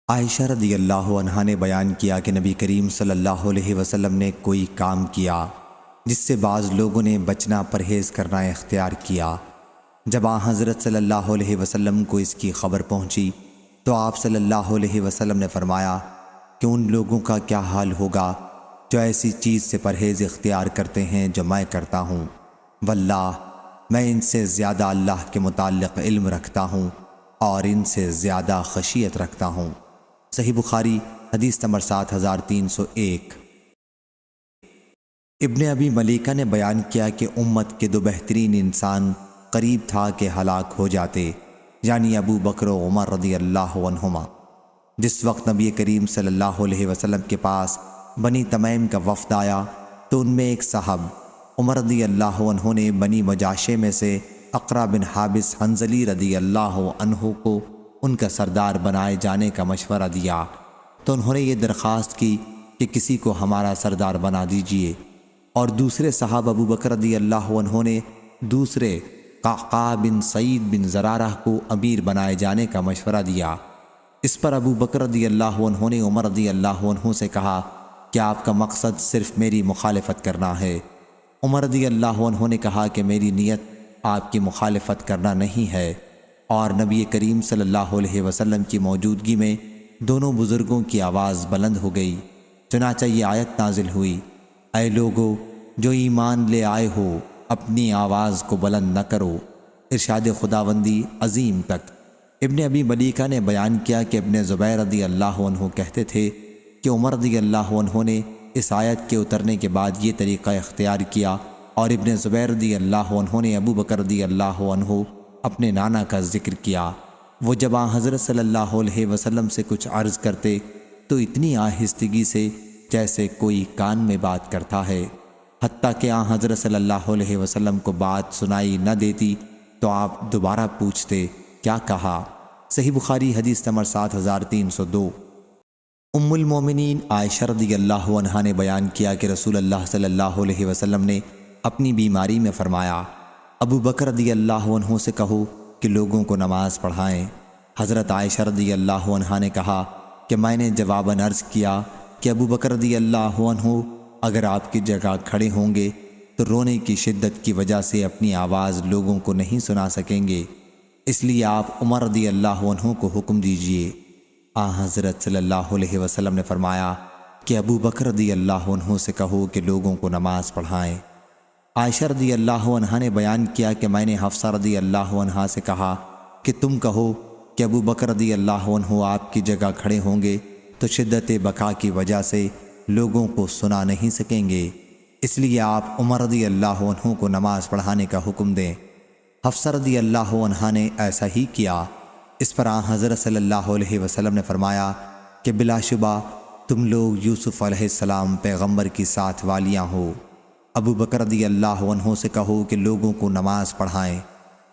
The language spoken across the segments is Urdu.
عائشہ رضی اللہ عنہا نے بیان کیا کہ نبی کریم صلی اللہ علیہ وسلم نے کوئی کام کیا جس سے بعض لوگوں نے بچنا پرہیز کرنا اختیار کیا۔ جب آن حضرت صلی اللہ علیہ وسلم کو اس کی خبر پہنچی تو آپ صلی اللہ علیہ وسلم نے فرمایا کہ ان لوگوں کا کیا حال ہوگا جو ایسی چیز سے پرہیز اختیار کرتے ہیں جو میں کرتا ہوں۔ واللہ میں ان سے زیادہ اللہ کے متعلق علم رکھتا ہوں اور ان سے زیادہ خشیت رکھتا ہوں۔ صحیح بخاری حدیث نمبر 7301۔ ابن ابی ملیکہ نے بیان کیا کہ امت کے دو بہترین انسان قریب تھا کہ ہلاک ہو جاتے، یعنی ابو بکر و عمر رضی اللہ عنہما۔ جس وقت نبی کریم صلی اللہ علیہ وسلم کے پاس بنی تمیم کا وفد آیا تو ان میں ایک صاحب عمر رضی اللہ عنہ نے بنی مجاشے میں سے اقرا بن حابس حنظلی رضی اللہ عنہ کو ان کا سردار بنائے جانے کا مشورہ دیا، تو انہوں نے یہ درخواست کی کہ کسی کو ہمارا سردار بنا دیجئے، اور دوسرے صاحب ابو بکر رضی اللہ عنہ نے دوسرے قعقاع بن سعید بن زرارہ کو امیر بنائے جانے کا مشورہ دیا۔ اس پر ابو بکر رضی اللہ عنہ نے عمر رضی اللہ عنہ سے کہا کہ آپ کا مقصد صرف میری مخالفت کرنا ہے۔ عمر رضی اللہ عنہ نے کہا کہ میری نیت آپ کی مخالفت کرنا نہیں ہے، اور نبی کریم صلی اللہ علیہ وسلم کی موجودگی میں دونوں بزرگوں کی آواز بلند ہو گئی، چنانچہ یہ آیت نازل ہوئی: اے لوگو جو ایمان لے آئے ہو اپنی آواز کو بلند نہ کرو، ارشاد خداوندی عظیم تک۔ ابن ابی ملیکہ نے بیان کیا کہ ابن زبیر رضی اللہ عنہ کہتے تھے کہ عمر رضی اللہ عنہ نے اس آیت کے اترنے کے بعد یہ طریقہ اختیار کیا، اور ابن زبیر رضی اللہ عنہ نے ابو بکر رضی اللہ عنہ اپنے نانا کا ذکر کیا۔ وہ جب آن حضرت صلی اللہ علیہ وسلم سے کچھ عرض کرتے تو اتنی آہستگی سے جیسے کوئی کان میں بات کرتا ہے، حتیٰ کہ آن حضرت صلی اللہ علیہ وسلم کو بات سنائی نہ دیتی تو آپ دوبارہ پوچھتے کیا کہا۔ صحیح بخاری حدیث نمبر 7302۔ ام المومنین عائشہ رضی اللہ عنہا نے بیان کیا کہ رسول اللہ صلی اللہ علیہ وسلم نے اپنی بیماری میں فرمایا: ابو بکر رضی اللہ عنہ سے کہو کہ لوگوں کو نماز پڑھائیں۔ حضرت عائشہ رضی اللہ عنہا نے کہا کہ میں نے جواباً عرض کیا کہ ابو بکر رضی اللہ عنہ اگر آپ کی جگہ کھڑے ہوں گے تو رونے کی شدت کی وجہ سے اپنی آواز لوگوں کو نہیں سنا سکیں گے، اس لیے آپ عمر رضی اللہ عنہ کو حکم دیجئے۔ حضرت صلی اللہ علیہ وسلم نے فرمایا کہ ابو بکر رضی اللہ عنہ سے کہو کہ لوگوں کو نماز پڑھائیں۔ عائشہ رضی اللہ عنہا نے بیان کیا کہ میں نے حفصہ رضی اللہ عنہا سے کہا کہ تم کہو کہ ابو بکر رضی اللہ عنہ آپ کی جگہ کھڑے ہوں گے تو شدت بکا کی وجہ سے لوگوں کو سنا نہیں سکیں گے، اس لیے آپ عمر رضی اللہ عنہ کو نماز پڑھانے کا حکم دیں۔ حفصہ رضی اللہ عنہا نے ایسا ہی کیا۔ اس پر آن حضرت صلی اللہ علیہ وسلم نے فرمایا کہ بلا شبہ تم لوگ یوسف علیہ السلام پیغمبر کی ساتھ والیاں ہو۔ ابو بکر رضی اللہ عنہ سے کہو کہ لوگوں کو نماز پڑھائیں۔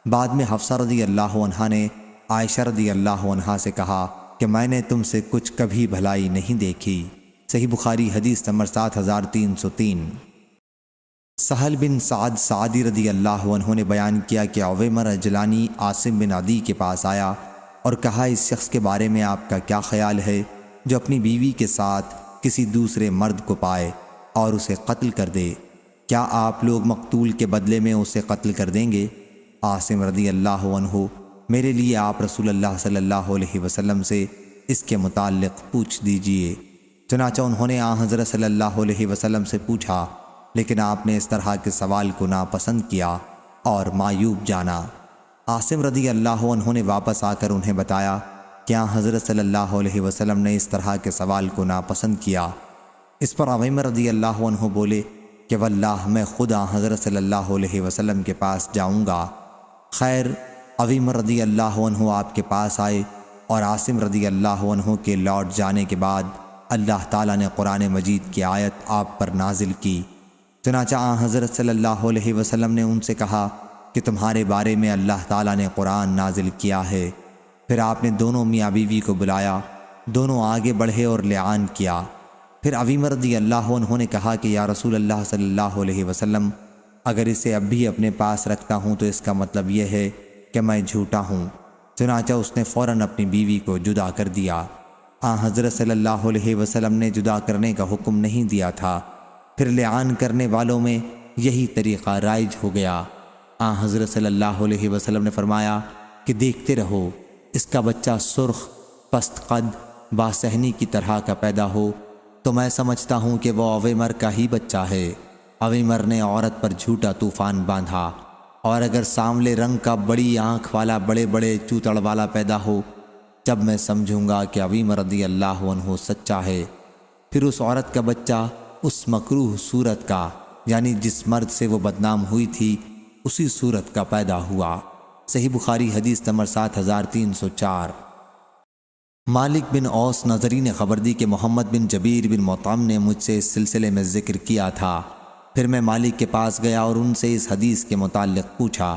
بعد میں حفصہ رضی اللہ عنہا نے عائشہ رضی اللہ عنہا سے کہا کہ میں نے تم سے کچھ کبھی بھلائی نہیں دیکھی۔ صحیح بخاری حدیث نمبر 7303۔ سہل بن سعد سعدی رضی اللہ عنہ نے بیان کیا کہ عویمر اجلانی عاصم بن عدی کے پاس آیا اور کہا اس شخص کے بارے میں آپ کا کیا خیال ہے جو اپنی بیوی کے ساتھ کسی دوسرے مرد کو پائے اور اسے قتل کر دے؟ کیا آپ لوگ مقتول کے بدلے میں اسے قتل کر دیں گے؟ عاصم رضی اللہ عنہ: میرے لیے آپ رسول اللہ صلی اللہ علیہ وسلم سے اس کے متعلق پوچھ دیجئے۔ چنانچہ انہوں نے آن حضرت صلی اللہ علیہ وسلم سے پوچھا، لیکن آپ نے اس طرح کے سوال کو ناپسند کیا اور معیوب جانا۔ عاصم رضی اللہ عنہ نے واپس آ کر انہیں بتایا کہ آن حضرت صلی اللہ علیہ وسلم نے اس طرح کے سوال کو ناپسند کیا۔ اس پر عویمر رضی اللہ عنہ بولے کہ واللہ میں خود آن حضرت صلی اللہ علیہ وسلم کے پاس جاؤں گا۔ خیر، عویمر رضی اللہ عنہ آپ کے پاس آئے اور عاصم رضی اللہ عنہ کے لوٹ جانے کے بعد اللہ تعالیٰ نے قرآن مجید کی آیت آپ پر نازل کی۔ چنانچہ آن حضرت صلی اللہ علیہ وسلم نے ان سے کہا کہ تمہارے بارے میں اللہ تعالیٰ نے قرآن نازل کیا ہے۔ پھر آپ نے دونوں میاں بیوی کو بلایا، دونوں آگے بڑھے اور لعان کیا۔ پھر عویمر رضی اللہ عنہ نے کہا کہ یا رسول اللہ صلی اللہ علیہ وسلم، اگر اسے اب بھی اپنے پاس رکھتا ہوں تو اس کا مطلب یہ ہے کہ میں جھوٹا ہوں۔ چنانچہ اس نے فوراً اپنی بیوی کو جدا کر دیا۔ حضرت صلی اللہ علیہ وسلم نے جدا کرنے کا حکم نہیں دیا تھا، پھر لعان کرنے والوں میں یہی طریقہ رائج ہو گیا۔ حضرت صلی اللہ علیہ وسلم نے فرمایا کہ دیکھتے رہو، اس کا بچہ سرخ، پست قد، باصحنی کی طرح کا پیدا ہو تو میں سمجھتا ہوں کہ وہ عویمر کا ہی بچہ ہے۔ عویمر نے عورت پر جھوٹا طوفان باندھا، اور اگر سانولے رنگ کا بڑی آنکھ والا بڑے بڑے چوتڑ والا پیدا ہو، جب میں سمجھوں گا کہ عویمر رضی اللہ عنہ سچا ہے، پھر اس عورت کا بچہ اس مکروہ صورت کا، یعنی جس مرد سے وہ بدنام ہوئی تھی اسی صورت کا پیدا ہوا۔ صحیح بخاری حدیث نمبر 7304۔ مالک بن اوس نظری نے خبر دی کہ محمد بن جبیر بن مطعم نے مجھ سے اس سلسلے میں ذکر کیا تھا۔ پھر میں مالک کے پاس گیا اور ان سے اس حدیث کے متعلق پوچھا۔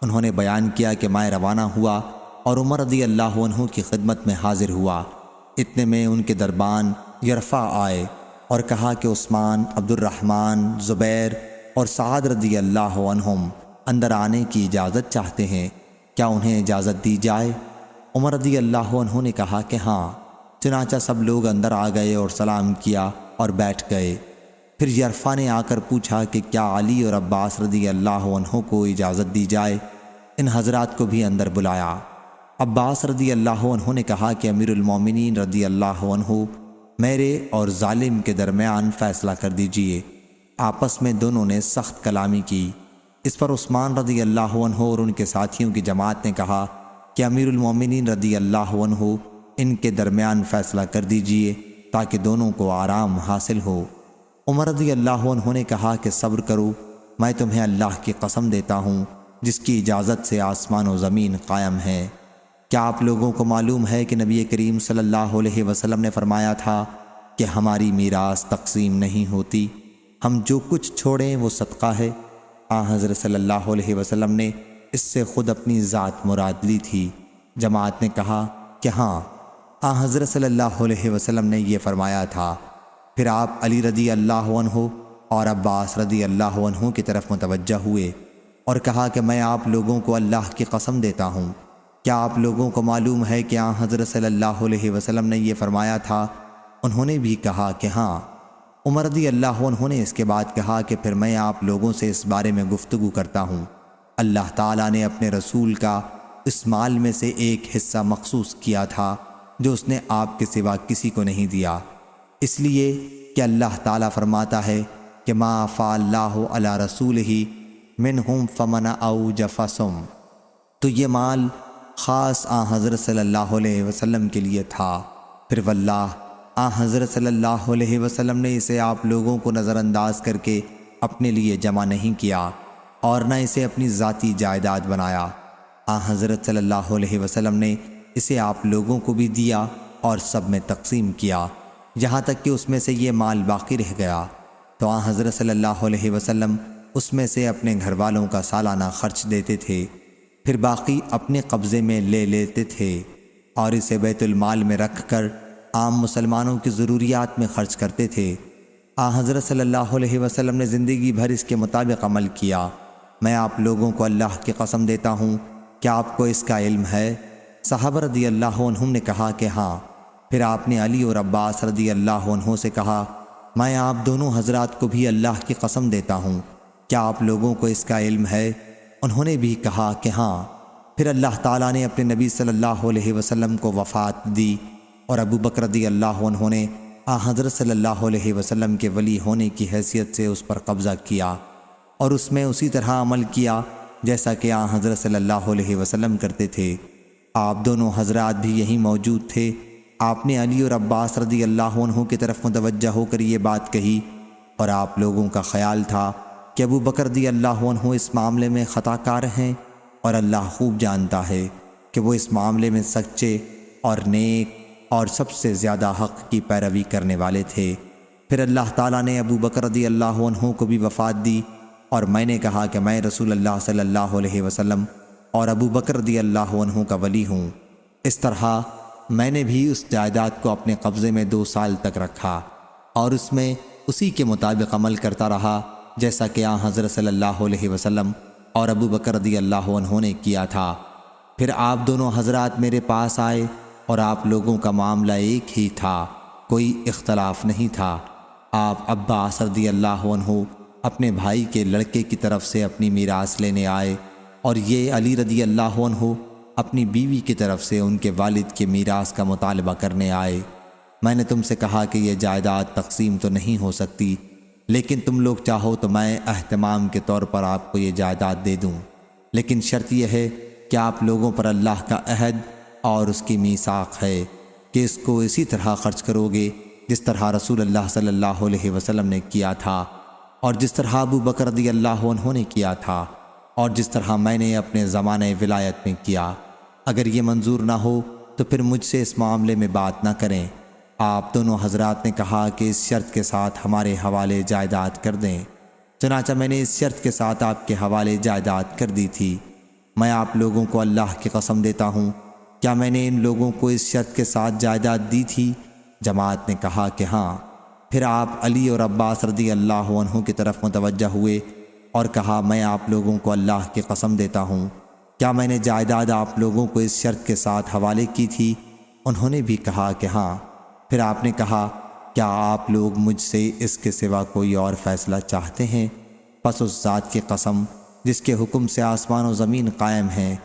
انہوں نے بیان کیا کہ میں روانہ ہوا اور عمر رضی اللہ عنہ کی خدمت میں حاضر ہوا۔ اتنے میں ان کے دربان یرفع آئے اور کہا کہ عثمان، عبد الرحمن، زبیر اور سعد رضی اللہ عنہم اندر آنے کی اجازت چاہتے ہیں، کیا انہیں اجازت دی جائے؟ عمر رضی اللہ عنہ نے کہا کہ ہاں۔ چنانچہ سب لوگ اندر آ گئے اور سلام کیا اور بیٹھ گئے۔ پھر یرفع نے آ کر پوچھا کہ کیا علی اور عباس رضی اللہ عنہ کو اجازت دی جائے؟ ان حضرات کو بھی اندر بلایا۔ عباس رضی اللہ عنہ نے کہا کہ امیر المومنین رضی اللہ عنہ، میرے اور ظالم کے درمیان فیصلہ کر دیجئے۔ آپس میں دونوں نے سخت کلامی کی۔ اس پر عثمان رضی اللہ عنہ اور ان کے ساتھیوں کی جماعت نے کہا کہ امیر المومنین رضی اللہ عنہ ان کے درمیان فیصلہ کر دیجئے تاکہ دونوں کو آرام حاصل ہو۔ عمر رضی اللہ عنہ نے کہا کہ صبر کرو، میں تمہیں اللہ کی قسم دیتا ہوں جس کی اجازت سے آسمان و زمین قائم ہے۔ کیا آپ لوگوں کو معلوم ہے کہ نبی کریم صلی اللہ علیہ وسلم نے فرمایا تھا کہ ہماری میراث تقسیم نہیں ہوتی، ہم جو کچھ چھوڑیں وہ صدقہ ہے؟ حضرت صلی اللہ علیہ وسلم نے اس سے خود اپنی ذات مراد لی تھی۔ جماعت نے کہا کہ ہاں، حضرت صلی اللہ علیہ وسلم نے یہ فرمایا تھا۔ پھر آپ علی رضی اللہ عنہ اور عباس رضی اللہ عنہ کی طرف متوجہ ہوئے اور کہا کہ میں آپ لوگوں کو اللہ کی قسم دیتا ہوں، کیا آپ لوگوں کو معلوم ہے کہ حضرت صلی اللہ علیہ وسلم نے یہ فرمایا تھا؟ انہوں نے بھی کہا کہ ہاں۔ عمر رضی اللہ عنہ نے اس کے بعد کہا کہ پھر میں آپ لوگوں سے اس بارے میں گفتگو کرتا ہوں۔ اللہ تعالیٰ نے اپنے رسول کا اس مال میں سے ایک حصہ مخصوص کیا تھا جو اس نے آپ کے سوا کسی کو نہیں دیا، اس لیے کہ اللہ تعالیٰ فرماتا ہے کہ ما افاء اللہ علی رسولہ منہم فمن اوجف سم، تو یہ مال خاص حضرت صلی اللہ علیہ وسلم کے لیے تھا۔ پھر واللہ حضرت صلی اللہ علیہ وسلم نے اسے آپ لوگوں کو نظر انداز کر کے اپنے لیے جمع نہیں کیا اور نہ اسے اپنی ذاتی جائیداد بنایا۔ حضرت صلی اللہ علیہ وسلم نے اسے آپ لوگوں کو بھی دیا اور سب میں تقسیم کیا، یہاں تک کہ اس میں سے یہ مال باقی رہ گیا تو حضرت صلی اللہ علیہ وسلم اس میں سے اپنے گھر والوں کا سالانہ خرچ دیتے تھے، پھر باقی اپنے قبضے میں لے لیتے تھے اور اسے بیت المال میں رکھ کر عام مسلمانوں کی ضروریات میں خرچ کرتے تھے۔ حضرت صلی اللہ علیہ وسلم نے زندگی بھر اس کے مطابق عمل کیا۔ میں آپ لوگوں کو اللہ کی قسم دیتا ہوں، کیا آپ کو اس کا علم ہے؟ صحابہ رضی اللہ عنہم نے کہا کہ ہاں۔ پھر آپ نے علی اور عباس رضی اللہ عنہ سے کہا، میں آپ دونوں حضرات کو بھی اللہ کی قسم دیتا ہوں، کیا آپ لوگوں کو اس کا علم ہے؟ انہوں نے بھی کہا کہ ہاں۔ پھر اللہ تعالیٰ نے اپنے نبی صلی اللہ علیہ وسلم کو وفات دی اور ابو بکر رضی اللہ عنہ نے حضرت صلی اللہ علیہ وسلم کے ولی ہونے کی حیثیت سے اس پر قبضہ کیا اور اس میں اسی طرح عمل کیا جیسا کہ حضرت صلی اللہ علیہ وسلم کرتے تھے۔ آپ دونوں حضرات بھی یہیں موجود تھے۔ آپ نے علی اور عباس رضی اللہ عنہ کی طرف متوجہ ہو کر یہ بات کہی اور آپ لوگوں کا خیال تھا کہ ابو بکر رضی اللہ عنہ اس معاملے میں خطا کار ہیں اور اللہ خوب جانتا ہے کہ وہ اس معاملے میں سچے اور نیک اور سب سے زیادہ حق کی پیروی کرنے والے تھے۔ پھر اللہ تعالیٰ نے ابو بکر رضی اللہ عنہ کو بھی وفات دی اور میں نے کہا کہ میں رسول اللہ صلی اللہ علیہ وسلم اور ابو بکر رضی اللہ عنہ کا ولی ہوں۔ اس طرح میں نے بھی اس جائیداد کو اپنے قبضے میں 2 سال تک رکھا اور اس میں اسی کے مطابق عمل کرتا رہا جیسا کہ حضرت صلی اللہ علیہ وسلم اور ابو بکر رضی اللہ عنہ نے کیا تھا۔ پھر آپ دونوں حضرات میرے پاس آئے اور آپ لوگوں کا معاملہ ایک ہی تھا، کوئی اختلاف نہیں تھا۔ آپ عباس رضی اللہ عنہ اپنے بھائی کے لڑکے کی طرف سے اپنی میراث لینے آئے، اور یہ علی رضی اللہ عنہ اپنی بیوی کی طرف سے ان کے والد کے میراث کا مطالبہ کرنے آئے۔ میں نے تم سے کہا کہ یہ جائیداد تقسیم تو نہیں ہو سکتی، لیکن تم لوگ چاہو تو میں اہتمام کے طور پر آپ کو یہ جائیداد دے دوں، لیکن شرط یہ ہے کہ آپ لوگوں پر اللہ کا عہد اور اس کی میثاق ہے کہ اس کو اسی طرح خرچ کرو گے جس طرح رسول اللہ صلی اللہ علیہ وسلم نے کیا تھا، اور جس طرح ابو بکر رضی اللہ عنہ نے کیا تھا، اور جس طرح میں نے اپنے زمانہ ولایت میں کیا۔ اگر یہ منظور نہ ہو تو پھر مجھ سے اس معاملے میں بات نہ کریں۔ آپ دونوں حضرات نے کہا کہ اس شرط کے ساتھ ہمارے حوالے جائیداد کر دیں۔ چنانچہ میں نے اس شرط کے ساتھ آپ کے حوالے جائیداد کر دی تھی۔ میں آپ لوگوں کو اللہ کی قسم دیتا ہوں، کیا میں نے ان لوگوں کو اس شرط کے ساتھ جائیداد دی تھی؟ جماعت نے کہا کہ ہاں۔ پھر آپ علی اور عباس رضی اللہ عنہ کی طرف متوجہ ہوئے اور کہا، میں آپ لوگوں کو اللہ کی قسم دیتا ہوں، کیا میں نے جائیداد آپ لوگوں کو اس شرط کے ساتھ حوالے کی تھی؟ انہوں نے بھی کہا کہ ہاں۔ پھر آپ نے کہا، کیا آپ لوگ مجھ سے اس کے سوا کوئی اور فیصلہ چاہتے ہیں؟ پس اس ذات کی قسم جس کے حکم سے آسمان و زمین قائم ہیں،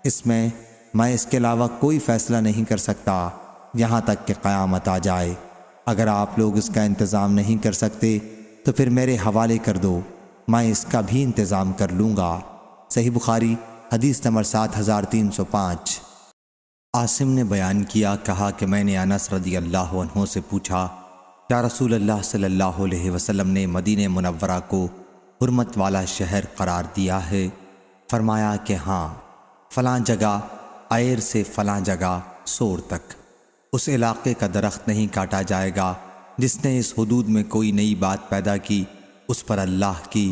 اس میں اس کے علاوہ کوئی فیصلہ نہیں کر سکتا یہاں تک کہ قیامت آ جائے۔ اگر آپ لوگ اس کا انتظام نہیں کر سکتے تو پھر میرے حوالے کر دو، میں اس کا بھی انتظام کر لوں گا۔ صحیح بخاری حدیث نمبر 7305۔ عاصم نے بیان کیا، کہا کہ میں نے انس رضی اللہ عنہ سے پوچھا، کیا رسول اللہ صلی اللہ علیہ وسلم نے مدینہ منورہ کو حرمت والا شہر قرار دیا ہے؟ فرمایا کہ ہاں، فلاں جگہ عیر سے فلاں جگہ سور تک اس علاقے کا درخت نہیں کاٹا جائے گا۔ جس نے اس حدود میں کوئی نئی بات پیدا کی، اس پر اللہ کی،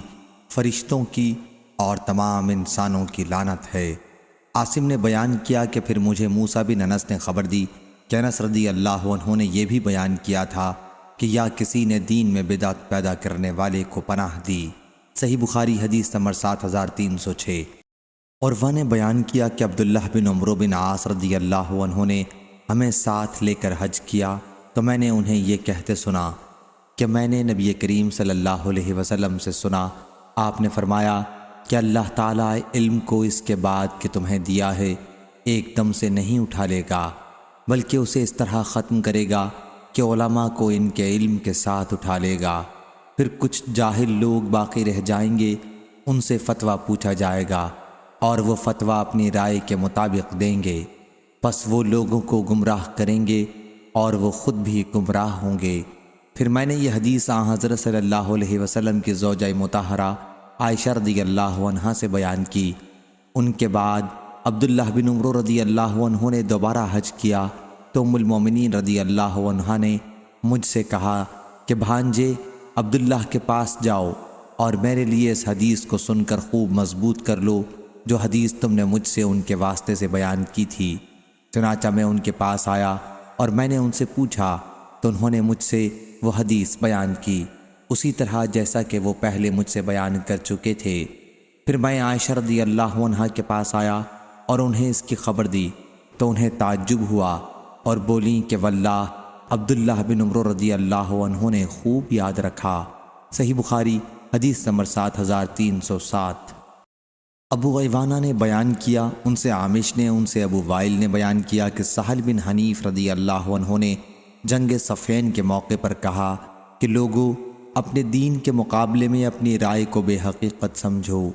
فرشتوں کی اور تمام انسانوں کی لعنت ہے۔ عاصم نے بیان کیا کہ پھر مجھے موسیٰ بن انس نے خبر دی کہ انس رضی اللہ عنہ نے یہ بھی بیان کیا تھا کہ یا کسی نے دین میں بدعت پیدا کرنے والے کو پناہ دی۔ صحیح بخاری حدیث نمبر 7306۔ اور وہ نے بیان کیا کہ عبداللہ بن عمرو بن عاص رضی اللہ عنہ نے ہمیں ساتھ لے کر حج کیا تو میں نے انہیں یہ کہتے سنا کہ میں نے نبی کریم صلی اللہ علیہ وسلم سے سنا، آپ نے فرمایا کہ اللہ تعالیٰ علم کو اس کے بعد کہ تمہیں دیا ہے ایک دم سے نہیں اٹھا لے گا، بلکہ اسے اس طرح ختم کرے گا کہ علماء کو ان کے علم کے ساتھ اٹھا لے گا۔ پھر کچھ جاہل لوگ باقی رہ جائیں گے، ان سے فتویٰ پوچھا جائے گا اور وہ فتویٰ اپنی رائے کے مطابق دیں گے، پس وہ لوگوں کو گمراہ کریں گے اور وہ خود بھی گمراہ ہوں گے۔ پھر میں نے یہ حدیث حضرت صلی اللہ علیہ وسلم کی زوجہ مطہرہ عائشہ رضی اللہ عنہا سے بیان کی۔ ان کے بعد عبداللہ بن عمرو رضی اللہ عنہ نے دوبارہ حج کیا تو ام المومنین رضی اللہ عنہا نے مجھ سے کہا کہ بھانجے عبداللہ کے پاس جاؤ اور میرے لیے اس حدیث کو سن کر خوب مضبوط کر لو جو حدیث تم نے مجھ سے ان کے واسطے سے بیان کی تھی۔ چنانچہ میں ان کے پاس آیا اور میں نے ان سے پوچھا تو انہوں نے مجھ سے وہ حدیث بیان کی اسی طرح جیسا کہ وہ پہلے مجھ سے بیان کر چکے تھے۔ پھر میں عائشہ رضی اللہ عنہا کے پاس آیا اور انہیں اس کی خبر دی تو انہیں تعجب ہوا اور بولیں کہ واللہ عبداللہ بن عمرو رضی اللہ عنہ نے خوب یاد رکھا۔ صحیح بخاری حدیث نمبر 7307۔ ابو غیوانہ نے بیان کیا، ان سے عامش نے، ان سے ابو وائل نے بیان کیا کہ سہل بن حنیف رضی اللہ عنہ نے جنگ صفین کے موقع پر کہا کہ لوگوں اپنے دین کے مقابلے میں اپنی رائے کو بے حقیقت سمجھو۔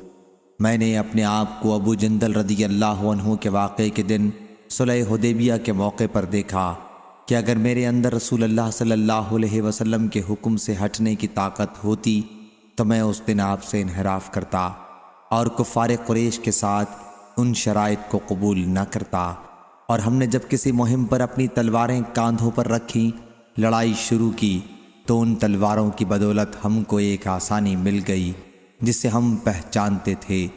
میں نے اپنے آپ کو ابو جندل رضی اللہ عنہ کے واقعے کے دن صلح حدیبیہ کے موقع پر دیکھا کہ اگر میرے اندر رسول اللہ صلی اللہ علیہ وسلم کے حکم سے ہٹنے کی طاقت ہوتی تو میں اس دن آپ سے انحراف کرتا اور کفار قریش کے ساتھ ان شرائط کو قبول نہ کرتا، اور ہم نے جب کسی مہم پر اپنی تلواریں کاندھوں پر رکھیں، لڑائی شروع کی تو ان تلواروں کی بدولت ہم کو ایک آسانی مل گئی جسے ہم پہچانتے تھے،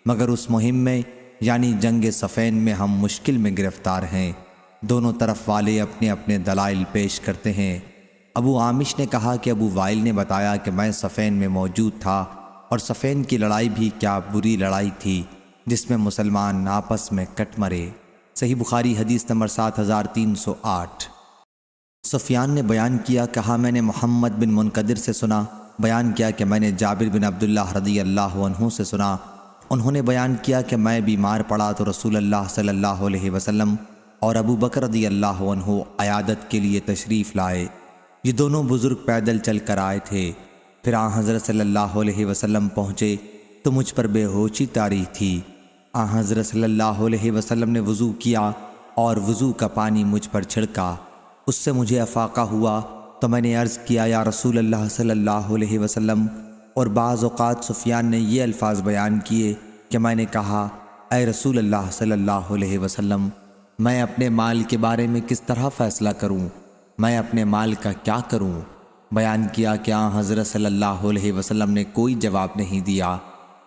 مگر اس مہم میں یعنی جنگ صفین میں ہم مشکل میں گرفتار ہیں۔ دونوں طرف والے اپنے اپنے دلائل پیش کرتے ہیں۔ ابو عامش نے کہا کہ ابو وائل نے بتایا کہ میں صفین میں موجود تھا، اور صفین کی لڑائی بھی کیا بری لڑائی تھی جس میں مسلمان آپس میں کٹ مرے۔ صحیح بخاری حدیث نمبر 7308۔ سفیان نے بیان کیا، کہا میں نے محمد بن منقدر سے سنا، بیان کیا کہ میں نے جابر بن عبداللہ رضی اللہ عنہ سے سنا، انہوں نے بیان کیا کہ میں بیمار پڑا تو رسول اللہ صلی اللہ علیہ وسلم اور ابو بکر رضی اللہ عنہ عیادت کے لیے تشریف لائے۔ یہ دونوں بزرگ پیدل چل کر آئے تھے۔ پھر آن حضرت صلی اللہ علیہ وسلم پہنچے تو مجھ پر بے ہوشی طاری تھی۔ آن حضرت صلی اللہ علیہ وسلم نے وضو کیا اور وضو کا پانی مجھ پر چھڑکا، اس سے مجھے افاقہ ہوا تو میں نے عرض کیا یا رسول اللہ صلی اللہ علیہ وسلم، اور بعض اوقات سفیان نے یہ الفاظ بیان کیے کہ میں نے کہا اے رسول اللہ صلی اللہ علیہ وسلم، میں اپنے مال کے بارے میں کس طرح فیصلہ کروں، میں اپنے مال کا کیا کروں؟ بیان کیا کہ آن حضرت صلی اللہ علیہ وسلم نے کوئی جواب نہیں دیا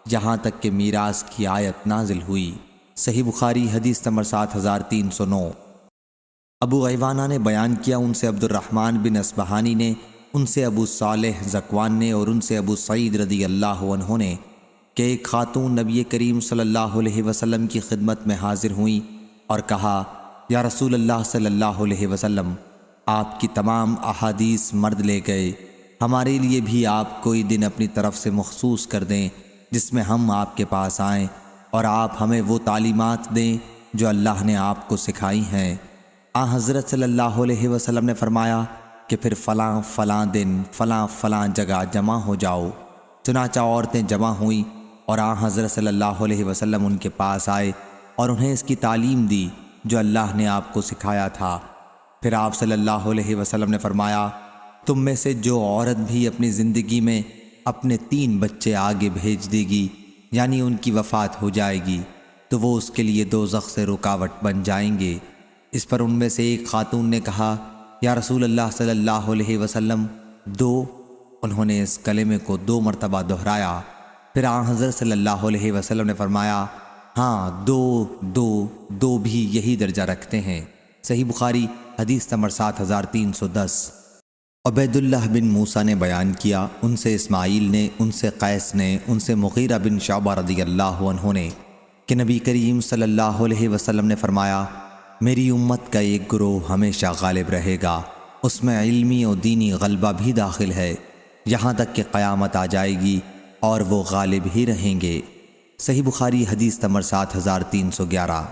یہاں تک کہ میراث کی آیت نازل ہوئی۔ صحیح بخاری حدیث نمبر 7309۔ ابو غیوانہ نے بیان کیا، ان سے عبد الرحمن بن اصبہانی نے، ان سے ابو صالح ذکوان نے، اور ان سے ابو سعید رضی اللہ عنہ نے کہ ایک خاتون نبی کریم صلی اللہ علیہ وسلم کی خدمت میں حاضر ہوئیں اور کہا یا رسول اللہ صلی اللہ علیہ وسلم، آپ کی تمام احادیث مرد لے گئے، ہمارے لیے بھی آپ کوئی دن اپنی طرف سے مخصوص کر دیں جس میں ہم آپ کے پاس آئیں اور آپ ہمیں وہ تعلیمات دیں جو اللہ نے آپ کو سکھائی ہیں۔ آن حضرت صلی اللہ علیہ وسلم نے فرمایا کہ پھر فلاں فلاں دن فلاں فلاں جگہ جمع ہو جاؤ۔ چنانچہ عورتیں جمع ہوئیں اور آن حضرت صلی اللہ علیہ وسلم ان کے پاس آئے اور انہیں اس کی تعلیم دی جو اللہ نے آپ کو سکھایا تھا۔ پھر آپ صلی اللہ علیہ وسلم نے فرمایا، تم میں سے جو عورت بھی اپنی زندگی میں اپنے 3 بچے آگے بھیج دے گی، یعنی ان کی وفات ہو جائے گی، تو وہ اس کے لیے دوزخ سے رکاوٹ بن جائیں گے۔ اس پر ان میں سے ایک خاتون نے کہا یا رسول اللہ صلی اللہ علیہ وسلم 2؟ انہوں نے اس کلمے کو 2 مرتبہ دہرایا۔ پھر آن حضرت صلی اللہ علیہ وسلم نے فرمایا ہاں 2 بھی یہی درجہ رکھتے ہیں۔ صحیح بخاری حدیث نمبر 7310۔ عبید اللہ بن موسیٰ نے بیان کیا، ان سے اسماعیل نے، ان سے قیس نے، ان سے مغیرہ بن شعبہ رضی اللہ عنہ نے کہ نبی کریم صلی اللہ علیہ وسلم نے فرمایا میری امت کا ایک گروہ ہمیشہ غالب رہے گا، اس میں علمی اور دینی غلبہ بھی داخل ہے، یہاں تک کہ قیامت آ جائے گی اور وہ غالب ہی رہیں گے۔ صحیح بخاری حدیث نمبر 7311۔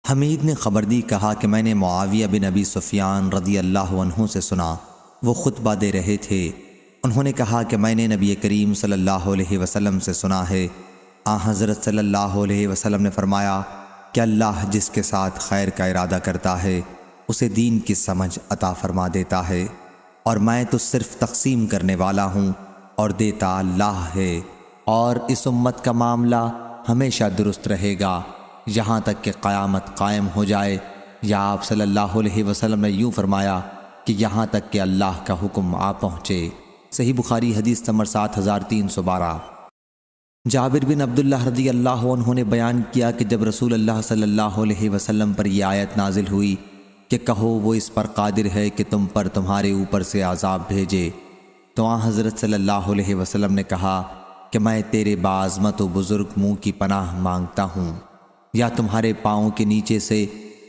حمید نے خبر دی، کہا کہ میں نے معاویہ بن ابی سفیان رضی اللہ عنہ سے سنا، وہ خطبہ دے رہے تھے، انہوں نے کہا کہ میں نے نبی کریم صلی اللہ علیہ وسلم سے سنا ہے، آن حضرت صلی اللہ علیہ وسلم نے فرمایا کہ اللہ جس کے ساتھ خیر کا ارادہ کرتا ہے اسے دین کی سمجھ عطا فرما دیتا ہے، اور میں تو صرف تقسیم کرنے والا ہوں اور دیتا اللہ ہے، اور اس امت کا معاملہ ہمیشہ درست رہے گا یہاں تک کہ قیامت قائم ہو جائے، یا آپ صلی اللہ علیہ وسلم نے یوں فرمایا کہ یہاں تک کہ اللہ کا حکم آ پہنچے۔ صحیح بخاری حدیث نمبر 7312۔ جابر بن عبداللہ رضی اللہ عنہ نے بیان کیا کہ جب رسول اللہ صلی اللہ علیہ وسلم پر یہ آیت نازل ہوئی کہ کہو وہ اس پر قادر ہے کہ تم پر تمہارے اوپر سے عذاب بھیجے، تو آن حضرت صلی اللہ علیہ وسلم نے کہا کہ میں تیرے باعظمت و بزرگ منہ کی پناہ مانگتا ہوں، یا تمہارے پاؤں کے نیچے سے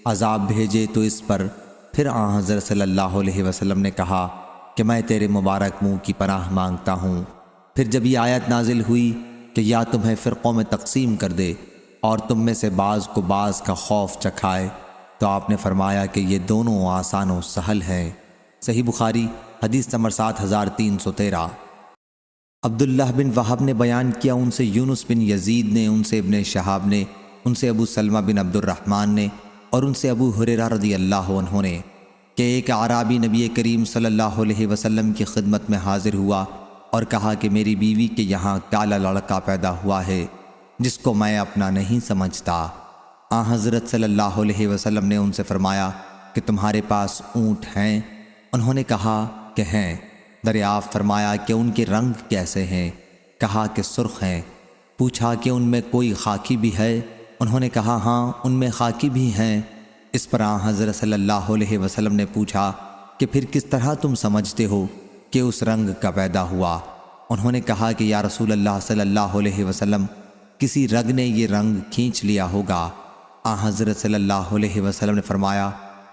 عذاب بھیجے تو اس پر۔ پھر آن حضرت صلی اللہ علیہ وسلم نے کہا کہ میں تیرے مبارک منہ کی پناہ مانگتا ہوں۔ پھر جب یہ آیت نازل ہوئی کہ یا تمہیں فرقوں میں تقسیم کر دے اور تم میں سے بعض کو بعض کا خوف چکھائے، تو آپ نے فرمایا کہ یہ دونوں آسان و سہل ہیں۔ صحیح بخاری حدیث نمبر 7313۔ عبداللہ بن وہب نے بیان کیا، ان سے یونس بن یزید نے، ان سے ابن شہاب نے، ان سے ابو سلمہ بن عبد الرحمن نے، اور ان سے ابو ہریرہ رضی اللہ عنہ نے کہ ایک اعرابی نبی کریم صلی اللہ علیہ وسلم کی خدمت میں حاضر ہوا اور کہا کہ میری بیوی کے یہاں کالا لڑکا پیدا ہوا ہے جس کو میں اپنا نہیں سمجھتا۔ آن حضرت صلی اللہ علیہ وسلم نے ان سے فرمایا کہ تمہارے پاس اونٹ ہیں؟ انہوں نے کہا کہ ہیں۔ دریافت فرمایا کہ ان کے رنگ کیسے ہیں؟ کہا کہ سرخ ہیں۔ پوچھا کہ ان میں کوئی خاکی بھی ہے؟ انہوں نے کہا ہاں ان میں خاکی بھی ہیں۔ اس پر آن حضرت صلی اللہ علیہ وسلم نے پوچھا کہ پھر کس طرح تم سمجھتے ہو کہ اس رنگ کا پیدا ہوا؟ انہوں نے کہا کہ یا رسول اللہ صلی اللہ علیہ وسلم کسی رگ نے یہ رنگ کھینچ لیا ہوگا۔ حضرت صلی اللہ علیہ وسلم نے فرمایا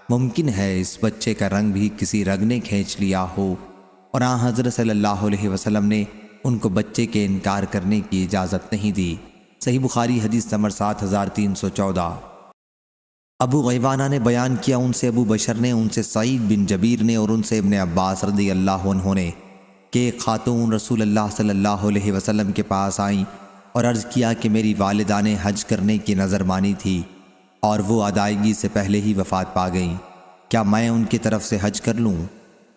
ممکن ہے اس بچے کا رنگ بھی کسی رگ نے کھینچ لیا ہو، اور حضرت صلی اللہ علیہ وسلم نے ان کو بچے کے انکار کرنے کی اجازت نہیں دی۔ صحیح بخاری حدیث نمبر 7314۔ ابو غیوانہ نے بیان کیا، ان سے ابو بشر نے، ان سے سعید بن جبیر نے، اور ان سے ابن عباس رضی اللہ عنہ نے کہ ایک خاتون رسول اللہ صلی اللہ علیہ وسلم کے پاس آئیں اور عرض کیا کہ میری والدہ نے حج کرنے کی نظر مانی تھی اور وہ ادائیگی سے پہلے ہی وفات پا گئیں، کیا میں ان کی طرف سے حج کر لوں؟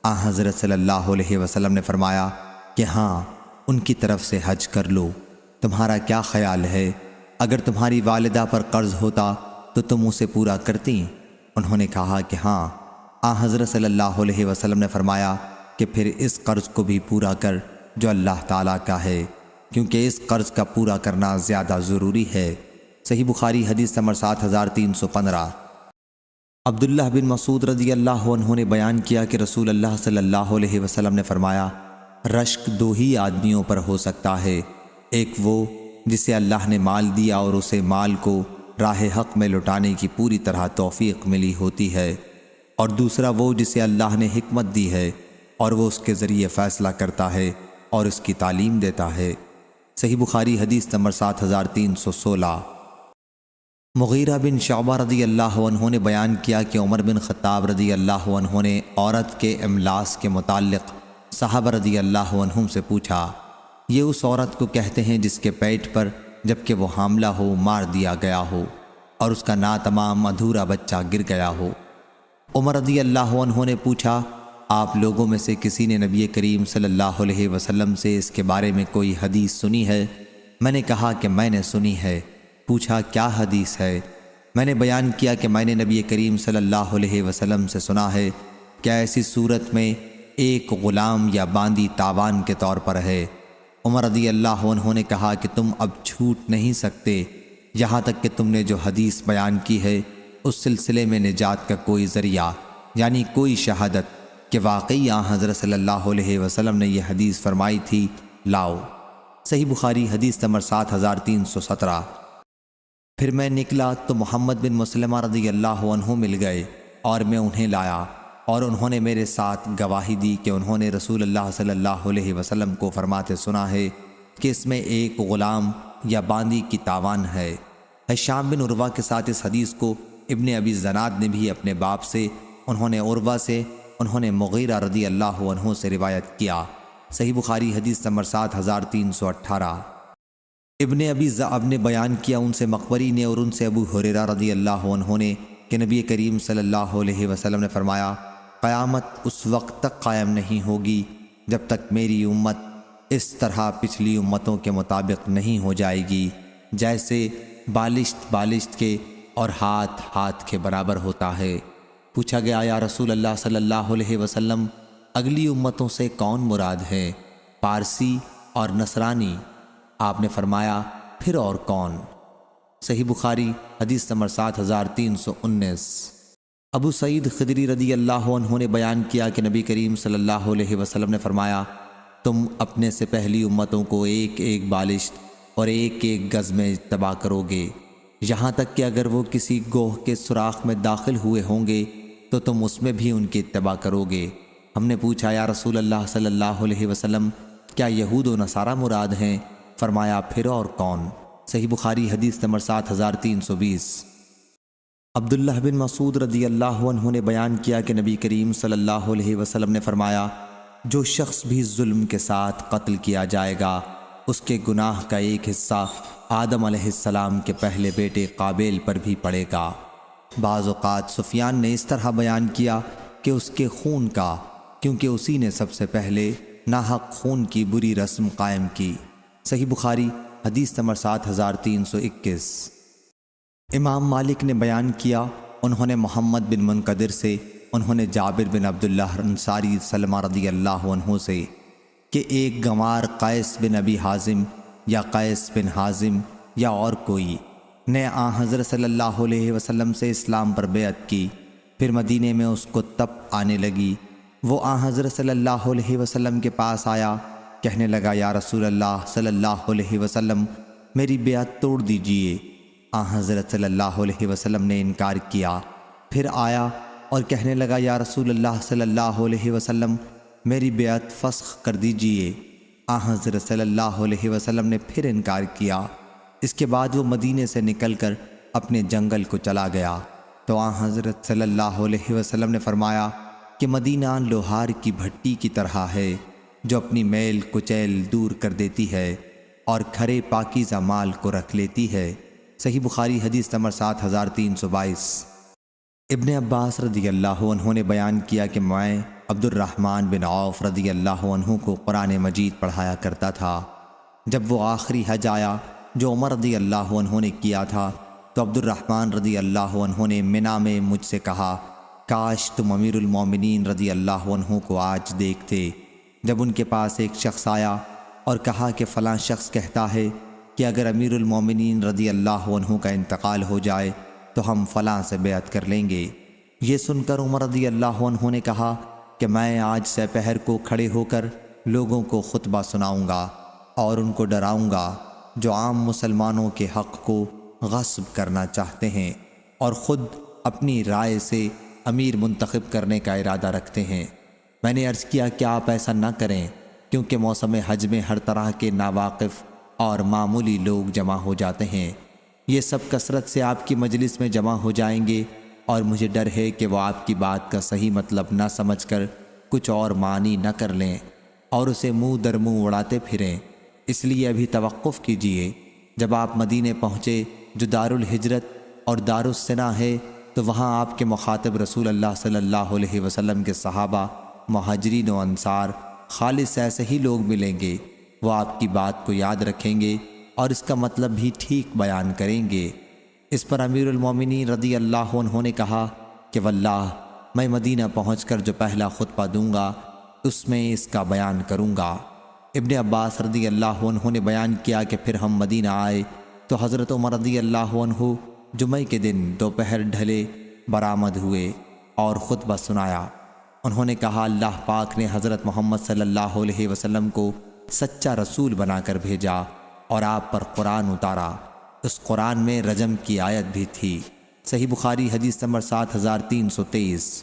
حضرت صلی اللہ علیہ وسلم نے فرمایا کہ ہاں، ان کی طرف سے حج کر لو۔ تمہارا کیا خیال ہے، اگر تمہاری والدہ پر قرض ہوتا تو تم اسے پورا کرتی؟ انہوں نے کہا کہ ہاں۔ حضرت صلی اللہ علیہ وسلم نے فرمایا کہ پھر اس قرض کو بھی پورا کر جو اللہ تعالیٰ کا ہے، کیونکہ اس قرض کا پورا کرنا زیادہ ضروری ہے۔ صحیح بخاری حدیث نمبر 7315۔ عبداللہ بن مسعود رضی اللہ عنہ نے بیان کیا کہ رسول اللہ صلی اللہ علیہ وسلم نے فرمایا رشک دو ہی آدمیوں پر ہو سکتا ہے، ایک وہ جسے اللہ نے مال دیا اور اسے مال کو راہ حق میں لٹانے کی پوری طرح توفیق ملی ہوتی ہے، اور دوسرا وہ جسے اللہ نے حکمت دی ہے اور وہ اس کے ذریعے فیصلہ کرتا ہے اور اس کی تعلیم دیتا ہے۔ صحیح بخاری حدیث نمبر 7316۔ مغیرہ بن شعبہ رضی اللہ عنہ نے بیان کیا کہ عمر بن خطاب رضی اللہ عنہ نے عورت کے املاس کے متعلق صحابہ رضی اللہ عنہم سے پوچھا، یہ اس عورت کو کہتے ہیں جس کے پیٹ پر جبکہ وہ حاملہ ہو مار دیا گیا ہو اور اس کا ناتمام ادھورا بچہ گر گیا ہو۔ عمر رضی اللہ عنہ نے پوچھا، آپ لوگوں میں سے کسی نے نبی کریم صلی اللہ علیہ وسلم سے اس کے بارے میں کوئی حدیث سنی ہے؟ میں نے کہا کہ میں نے سنی ہے۔ پوچھا کیا حدیث ہے؟ میں نے بیان کیا کہ میں نے نبی کریم صلی اللہ علیہ وسلم سے سنا ہے کہ ایسی صورت میں ایک غلام یا باندی تاوان کے طور پر ہے۔ عمر رضی اللہ عنہ نے کہا کہ تم اب چھوٹ نہیں سکتے یہاں تک کہ تم نے جو حدیث بیان کی ہے اس سلسلے میں نجات کا کوئی ذریعہ، یعنی کوئی شہادت کہ واقعی حضرت صلی اللہ علیہ وسلم نے یہ حدیث فرمائی تھی، لاؤ۔ صحیح بخاری حدیث نمبر 7317۔ پھر میں نکلا تو محمد بن مسلمہ رضی اللہ عنہ مل گئے اور میں انہیں لایا، اور انہوں نے میرے ساتھ گواہی دی کہ انہوں نے رسول اللہ صلی اللہ علیہ وسلم کو فرماتے سنا ہے کہ اس میں ایک غلام یا باندی کی تاوان ہے۔ ہشام بن عروہ کے ساتھ اس حدیث کو ابن ابی زناد نے بھی اپنے باپ سے، انہوں نے عروہ سے، انہوں نے مغیرہ رضی اللہ عنہ سے روایت کیا۔ صحیح بخاری حدیث نمبر 7318۔ ابن ابی ذئب نے بیان کیا، ان سے مقبری نے اور ان سے ابو ہریرہ رضی اللہ عنہ نے کہ نبی کریم صلی اللہ علیہ وسلم نے فرمایا قیامت اس وقت تک قائم نہیں ہوگی جب تک میری امت اس طرح پچھلی امتوں کے مطابق نہیں ہو جائے گی، جیسے بالشت بالشت کے اور ہاتھ ہاتھ کے برابر ہوتا ہے۔ پوچھا گیا یا رسول اللہ صلی اللہ علیہ وسلم اگلی امتوں سے کون مراد ہے؟ پارسی اور نصرانی؟ آپ نے فرمایا پھر اور کون؟ صحیح بخاری حدیث نمبر 7319۔ ابو سعید خدری رضی اللہ عنہ نے بیان کیا کہ نبی کریم صلی اللہ علیہ وسلم نے فرمایا تم اپنے سے پہلی امتوں کو ایک ایک بالشت اور ایک ایک گز میں اجتبا کرو گے، یہاں تک کہ اگر وہ کسی گوہ کے سوراخ میں داخل ہوئے ہوں گے تو تم اس میں بھی ان کی اتباع کرو گے۔ ہم نے پوچھا یا رسول اللہ صلی اللہ علیہ وسلم کیا یہود و نصارہ مراد ہیں؟ فرمایا پھر اور کون؟ صحیح بخاری حدیث نمبر 7320۔ عبداللہ بن مسعود رضی اللہ عنہ نے بیان کیا کہ نبی کریم صلی اللہ علیہ وسلم نے فرمایا جو شخص بھی ظلم کے ساتھ قتل کیا جائے گا اس کے گناہ کا ایک حصہ آدم علیہ السلام کے پہلے بیٹے قابیل پر بھی پڑے گا۔ بعض اوقات سفیان نے اس طرح بیان کیا کہ اس کے خون کا، کیونکہ اسی نے سب سے پہلے ناحق خون کی بری رسم قائم کی۔ صحیح بخاری حدیث نمبر 7321۔ امام مالک نے بیان کیا، انہوں نے محمد بن منقدر سے، انہوں نے جابر بن عبداللہ انصاری سلمہ رضی اللہ عنہ سے کہ ایک گنوار قیس بن ابی حازم یا قیس بن حازم یا اور کوئی نے حضرت صلی اللہ علیہ وسلم سے اسلام پر بیعت کی، پھر مدینے میں اس کو تپ آنے لگی، وہ حضرت صلی اللہ علیہ وسلم کے پاس آیا، کہنے لگا یا رسول اللہ صلی اللہ علیہ وسلم میری بیعت توڑ دیجئے۔ حضرت صلی اللہ علیہ وسلم نے انکار کیا، پھر آیا اور کہنے لگا یا رسول اللہ صلی اللہ علیہ وسلم میری بیعت فسخ کر دیجئے۔ حضرت صلی اللہ علیہ وسلم نے پھر انکار کیا۔ اس کے بعد وہ مدینے سے نکل کر اپنے جنگل کو چلا گیا تو حضرت صلی اللہ علیہ وسلم نے فرمایا کہ مدینہ لوہار کی بھٹی کی طرح ہے جو اپنی میل کچیل دور کر دیتی ہے اور کھرے پاکیزہ مال کو رکھ لیتی ہے۔ صحیح بخاری حدیث نمبر 7322۔ ابن عباس رضی اللہ عنہ نے بیان کیا کہ میں عبد الرحمن بن عوف رضی اللہ عنہ کو قرآن مجید پڑھایا کرتا تھا۔ جب وہ آخری حج آیا جو عمر رضی اللہ عنہ نے کیا تھا تو عبد الرحمن رضی اللہ عنہ نے منا میں مجھ سے کہا کاش تم امیر المومنین رضی اللہ عنہ کو آج دیکھتے۔ جب ان کے پاس ایک شخص آیا اور کہا کہ فلاں شخص کہتا ہے کہ اگر امیر المومنین رضی اللہ عنہ کا انتقال ہو جائے تو ہم فلاں سے بیعت کر لیں گے۔ یہ سن کر عمر رضی اللہ عنہ نے کہا کہ میں آج سے پہر کو کھڑے ہو کر لوگوں کو خطبہ سناؤں گا اور ان کو ڈراؤں گا جو عام مسلمانوں کے حق کو غصب کرنا چاہتے ہیں اور خود اپنی رائے سے امیر منتخب کرنے کا ارادہ رکھتے ہیں۔ میں نے عرض کیا کہ آپ ایسا نہ کریں کیونکہ موسم حج میں ہر طرح کے ناواقف اور معمولی لوگ جمع ہو جاتے ہیں۔ یہ سب کثرت سے آپ کی مجلس میں جمع ہو جائیں گے اور مجھے ڈر ہے کہ وہ آپ کی بات کا صحیح مطلب نہ سمجھ کر کچھ اور معنی نہ کر لیں اور اسے منہ در منہ اڑاتے پھریں۔ اس لیے ابھی توقف کیجئے۔ جب آپ مدینے پہنچے جو دار الہجرت اور دار السنا ہے تو وہاں آپ کے مخاطب رسول اللہ صلی اللہ علیہ وسلم کے صحابہ، مہاجرین و انصار خالص ایسے ہی لوگ ملیں گے۔ وہ آپ کی بات کو یاد رکھیں گے اور اس کا مطلب بھی ٹھیک بیان کریں گے۔ اس پر امیر المومنین رضی اللہ عنہ نے کہا کہ واللہ میں مدینہ پہنچ کر جو پہلا خطبہ دوں گا اس میں اس کا بیان کروں گا۔ ابن عباس رضی اللہ عنہ نے بیان کیا کہ پھر ہم مدینہ آئے تو حضرت عمر رضی اللہ عنہ جمعہ کے دن دوپہر ڈھلے برآمد ہوئے اور خطبہ سنایا۔ انہوں نے کہا اللہ پاک نے حضرت محمد صلی اللہ علیہ وسلم کو سچا رسول بنا کر بھیجا اور آپ پر قرآن اتارا۔ اس قرآن میں رجم کی آیت بھی تھی۔ صحیح بخاری حدیث نمبر 7323۔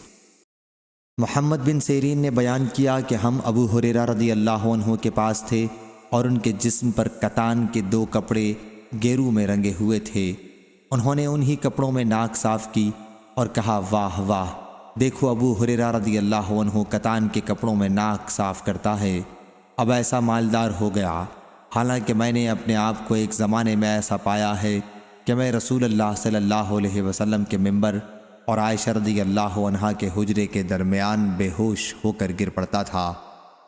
محمد بن سیرین نے بیان کیا کہ ہم ابو ہریرہ رضی اللہ عنہ کے پاس تھے اور ان کے جسم پر کتان کے 2 کپڑے گیرو میں رنگے ہوئے تھے۔ انہوں نے انہی کپڑوں میں ناک صاف کی اور کہا واہ واہ، دیکھو ابو ہریرہ رضی اللہ عنہ کتان کے کپڑوں میں ناک صاف کرتا ہے، اب ایسا مالدار ہو گیا۔ حالانکہ میں نے اپنے آپ کو ایک زمانے میں ایسا پایا ہے کہ میں رسول اللہ صلی اللہ علیہ وسلم کے ممبر اور عائشہ رضی اللہ عنہا کے حجرے کے درمیان بے ہوش ہو کر گر پڑتا تھا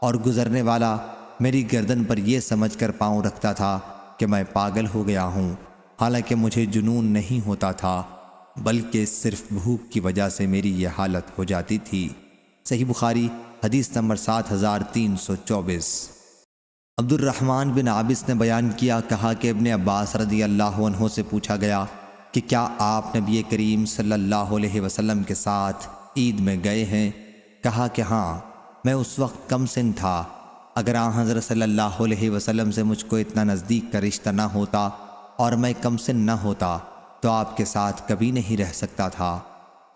اور گزرنے والا میری گردن پر یہ سمجھ کر پاؤں رکھتا تھا کہ میں پاگل ہو گیا ہوں، حالانکہ مجھے جنون نہیں ہوتا تھا بلکہ صرف بھوک کی وجہ سے میری یہ حالت ہو جاتی تھی۔ صحیح بخاری حدیث نمبر 7324۔ عبد الرحمن بن عابس نے بیان کیا، کہا کہ ابن عباس رضی اللہ عنہ سے پوچھا گیا کہ کیا آپ نبی کریم صلی اللہ علیہ وسلم کے ساتھ عید میں گئے ہیں؟ کہا کہ ہاں، میں اس وقت کم سن تھا۔ اگر حضرت صلی اللہ علیہ وسلم سے مجھ کو اتنا نزدیک کا رشتہ نہ ہوتا اور میں کم سن نہ ہوتا تو آپ کے ساتھ کبھی نہیں رہ سکتا تھا۔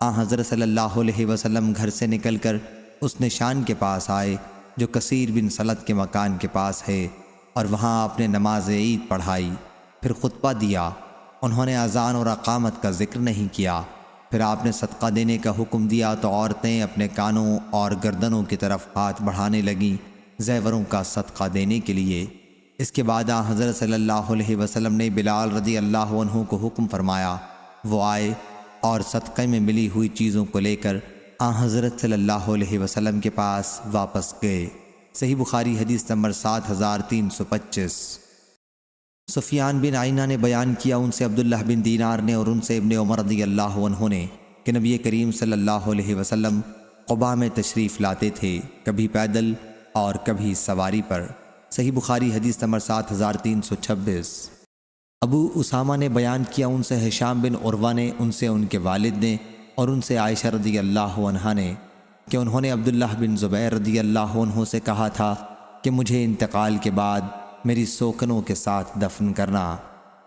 حضرت صلی اللہ علیہ وسلم گھر سے نکل کر اس نشان کے پاس آئے جو کثیر بن سلط کے مکان کے پاس ہے اور وہاں آپ نے نماز عید پڑھائی، پھر خطبہ دیا۔ انہوں نے اذان اور اقامت کا ذکر نہیں کیا۔ پھر آپ نے صدقہ دینے کا حکم دیا تو عورتیں اپنے کانوں اور گردنوں کی طرف ہاتھ بڑھانے لگیں زیوروں کا صدقہ دینے کے لیے۔ اس کے بعد حضرت صلی اللہ علیہ وسلم نے بلال رضی اللہ عنہ کو حکم فرمایا، وہ آئے اور صدقے میں ملی ہوئی چیزوں کو لے کر حضرت صلی اللہ علیہ وسلم کے پاس واپس گئے۔ صحیح بخاری حدیث نمبر 7325۔ سفیان بن عینہ نے بیان کیا، ان سے عبداللہ بن دینار نے اور ان سے ابن عمر رضی اللہ عنہ نے کہ نبی کریم صلی اللہ علیہ وسلم قباء میں تشریف لاتے تھے، کبھی پیدل اور کبھی سواری پر۔ صحیح بخاری حدیث نمبر 7326۔ ابو اسامہ نے بیان کیا، ان سے ہشام بن عروہ نے، ان سے ان کے والد نے اور ان سے عائشہ رضی اللہ عنہا نے کہ انہوں نے عبداللہ بن زبیر رضی اللہ عنہ سے کہا تھا کہ مجھے انتقال کے بعد میری سوکنوں کے ساتھ دفن کرنا۔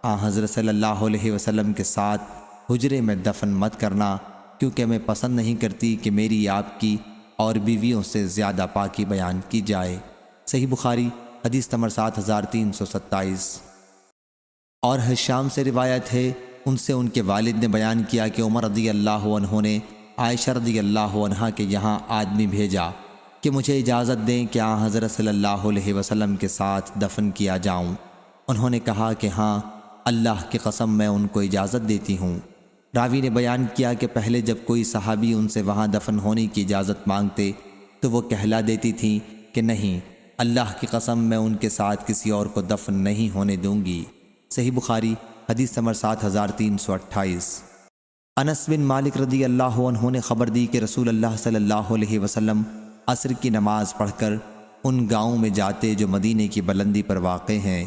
حضرت صلی اللہ علیہ وسلم کے ساتھ حجرے میں دفن مت کرنا، کیونکہ میں پسند نہیں کرتی کہ میری آپ کی اور بیویوں سے زیادہ پاکی بیان کی جائے۔ صحیح بخاری حدیث نمبر 7327۔ اور حشام سے روایت ہے، ان سے ان کے والد نے بیان کیا کہ عمر رضی اللہ عنہ نے عائشہ رضی اللہ عنہا کے یہاں آدمی بھیجا کہ مجھے اجازت دیں کہ حضرت صلی اللہ علیہ وسلم کے ساتھ دفن کیا جاؤں۔ انہوں نے کہا کہ ہاں، اللہ کی قسم میں ان کو اجازت دیتی ہوں۔ راوی نے بیان کیا کہ پہلے جب کوئی صحابی ان سے وہاں دفن ہونے کی اجازت مانگتے تو وہ کہلا دیتی تھیں کہ نہیں، اللہ کی قسم میں ان کے ساتھ کسی اور کو دفن نہیں ہونے دوں گی۔ صحیح بخاری حدیث نمبر 7328۔ انس بن مالک رضی اللہ عنہ نے خبر دی کہ رسول اللہ صلی اللہ علیہ وسلم عصر کی نماز پڑھ کر ان گاؤں میں جاتے جو مدینے کی بلندی پر واقع ہیں،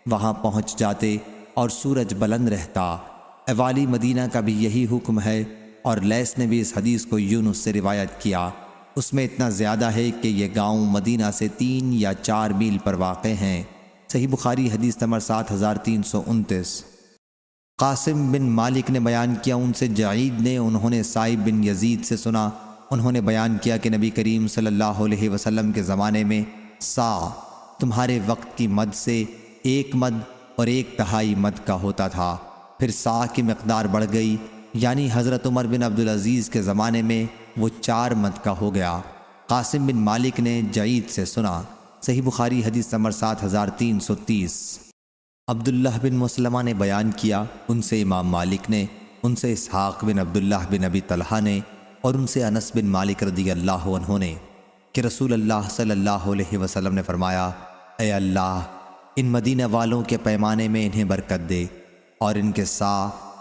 وہاں پہنچ جاتے اور سورج بلند رہتا۔ اوالی مدینہ کا بھی یہی حکم ہے، اور لیث نے بھی اس حدیث کو یونس سے روایت کیا۔ اس میں اتنا زیادہ ہے کہ یہ گاؤں مدینہ سے 3 یا 4 میل پر واقع ہیں۔ صحیح بخاری حدیث نمبر 7329۔ قاسم بن مالک نے بیان کیا، ان سے جعید نے، انہوں نے سائب بن یزید سے سنا، انہوں نے بیان کیا کہ نبی کریم صلی اللہ علیہ وسلم کے زمانے میں سا تمہارے وقت کی مد سے 1 مد اور 1/2 مد کا ہوتا تھا، پھر سا کی مقدار بڑھ گئی، یعنی حضرت عمر بن عبدالعزیز کے زمانے میں وہ 4 مد کا ہو گیا۔ قاسم بن مالک نے جعید سے سنا۔ صحیح بخاری حدیث نمبر 7330۔ عبداللہ بن مسلمہ نے بیان کیا، ان سے امام مالک نے، ان سے اسحاق بن عبداللہ بن ابی طلحہ نے، اور ان سے انس بن مالک رضی اللہ عنہ نے کہ رسول اللہ صلی اللہ علیہ وسلم نے فرمایا، اے اللہ، ان مدینہ والوں کے پیمانے میں انہیں برکت دے، اور ان کے سا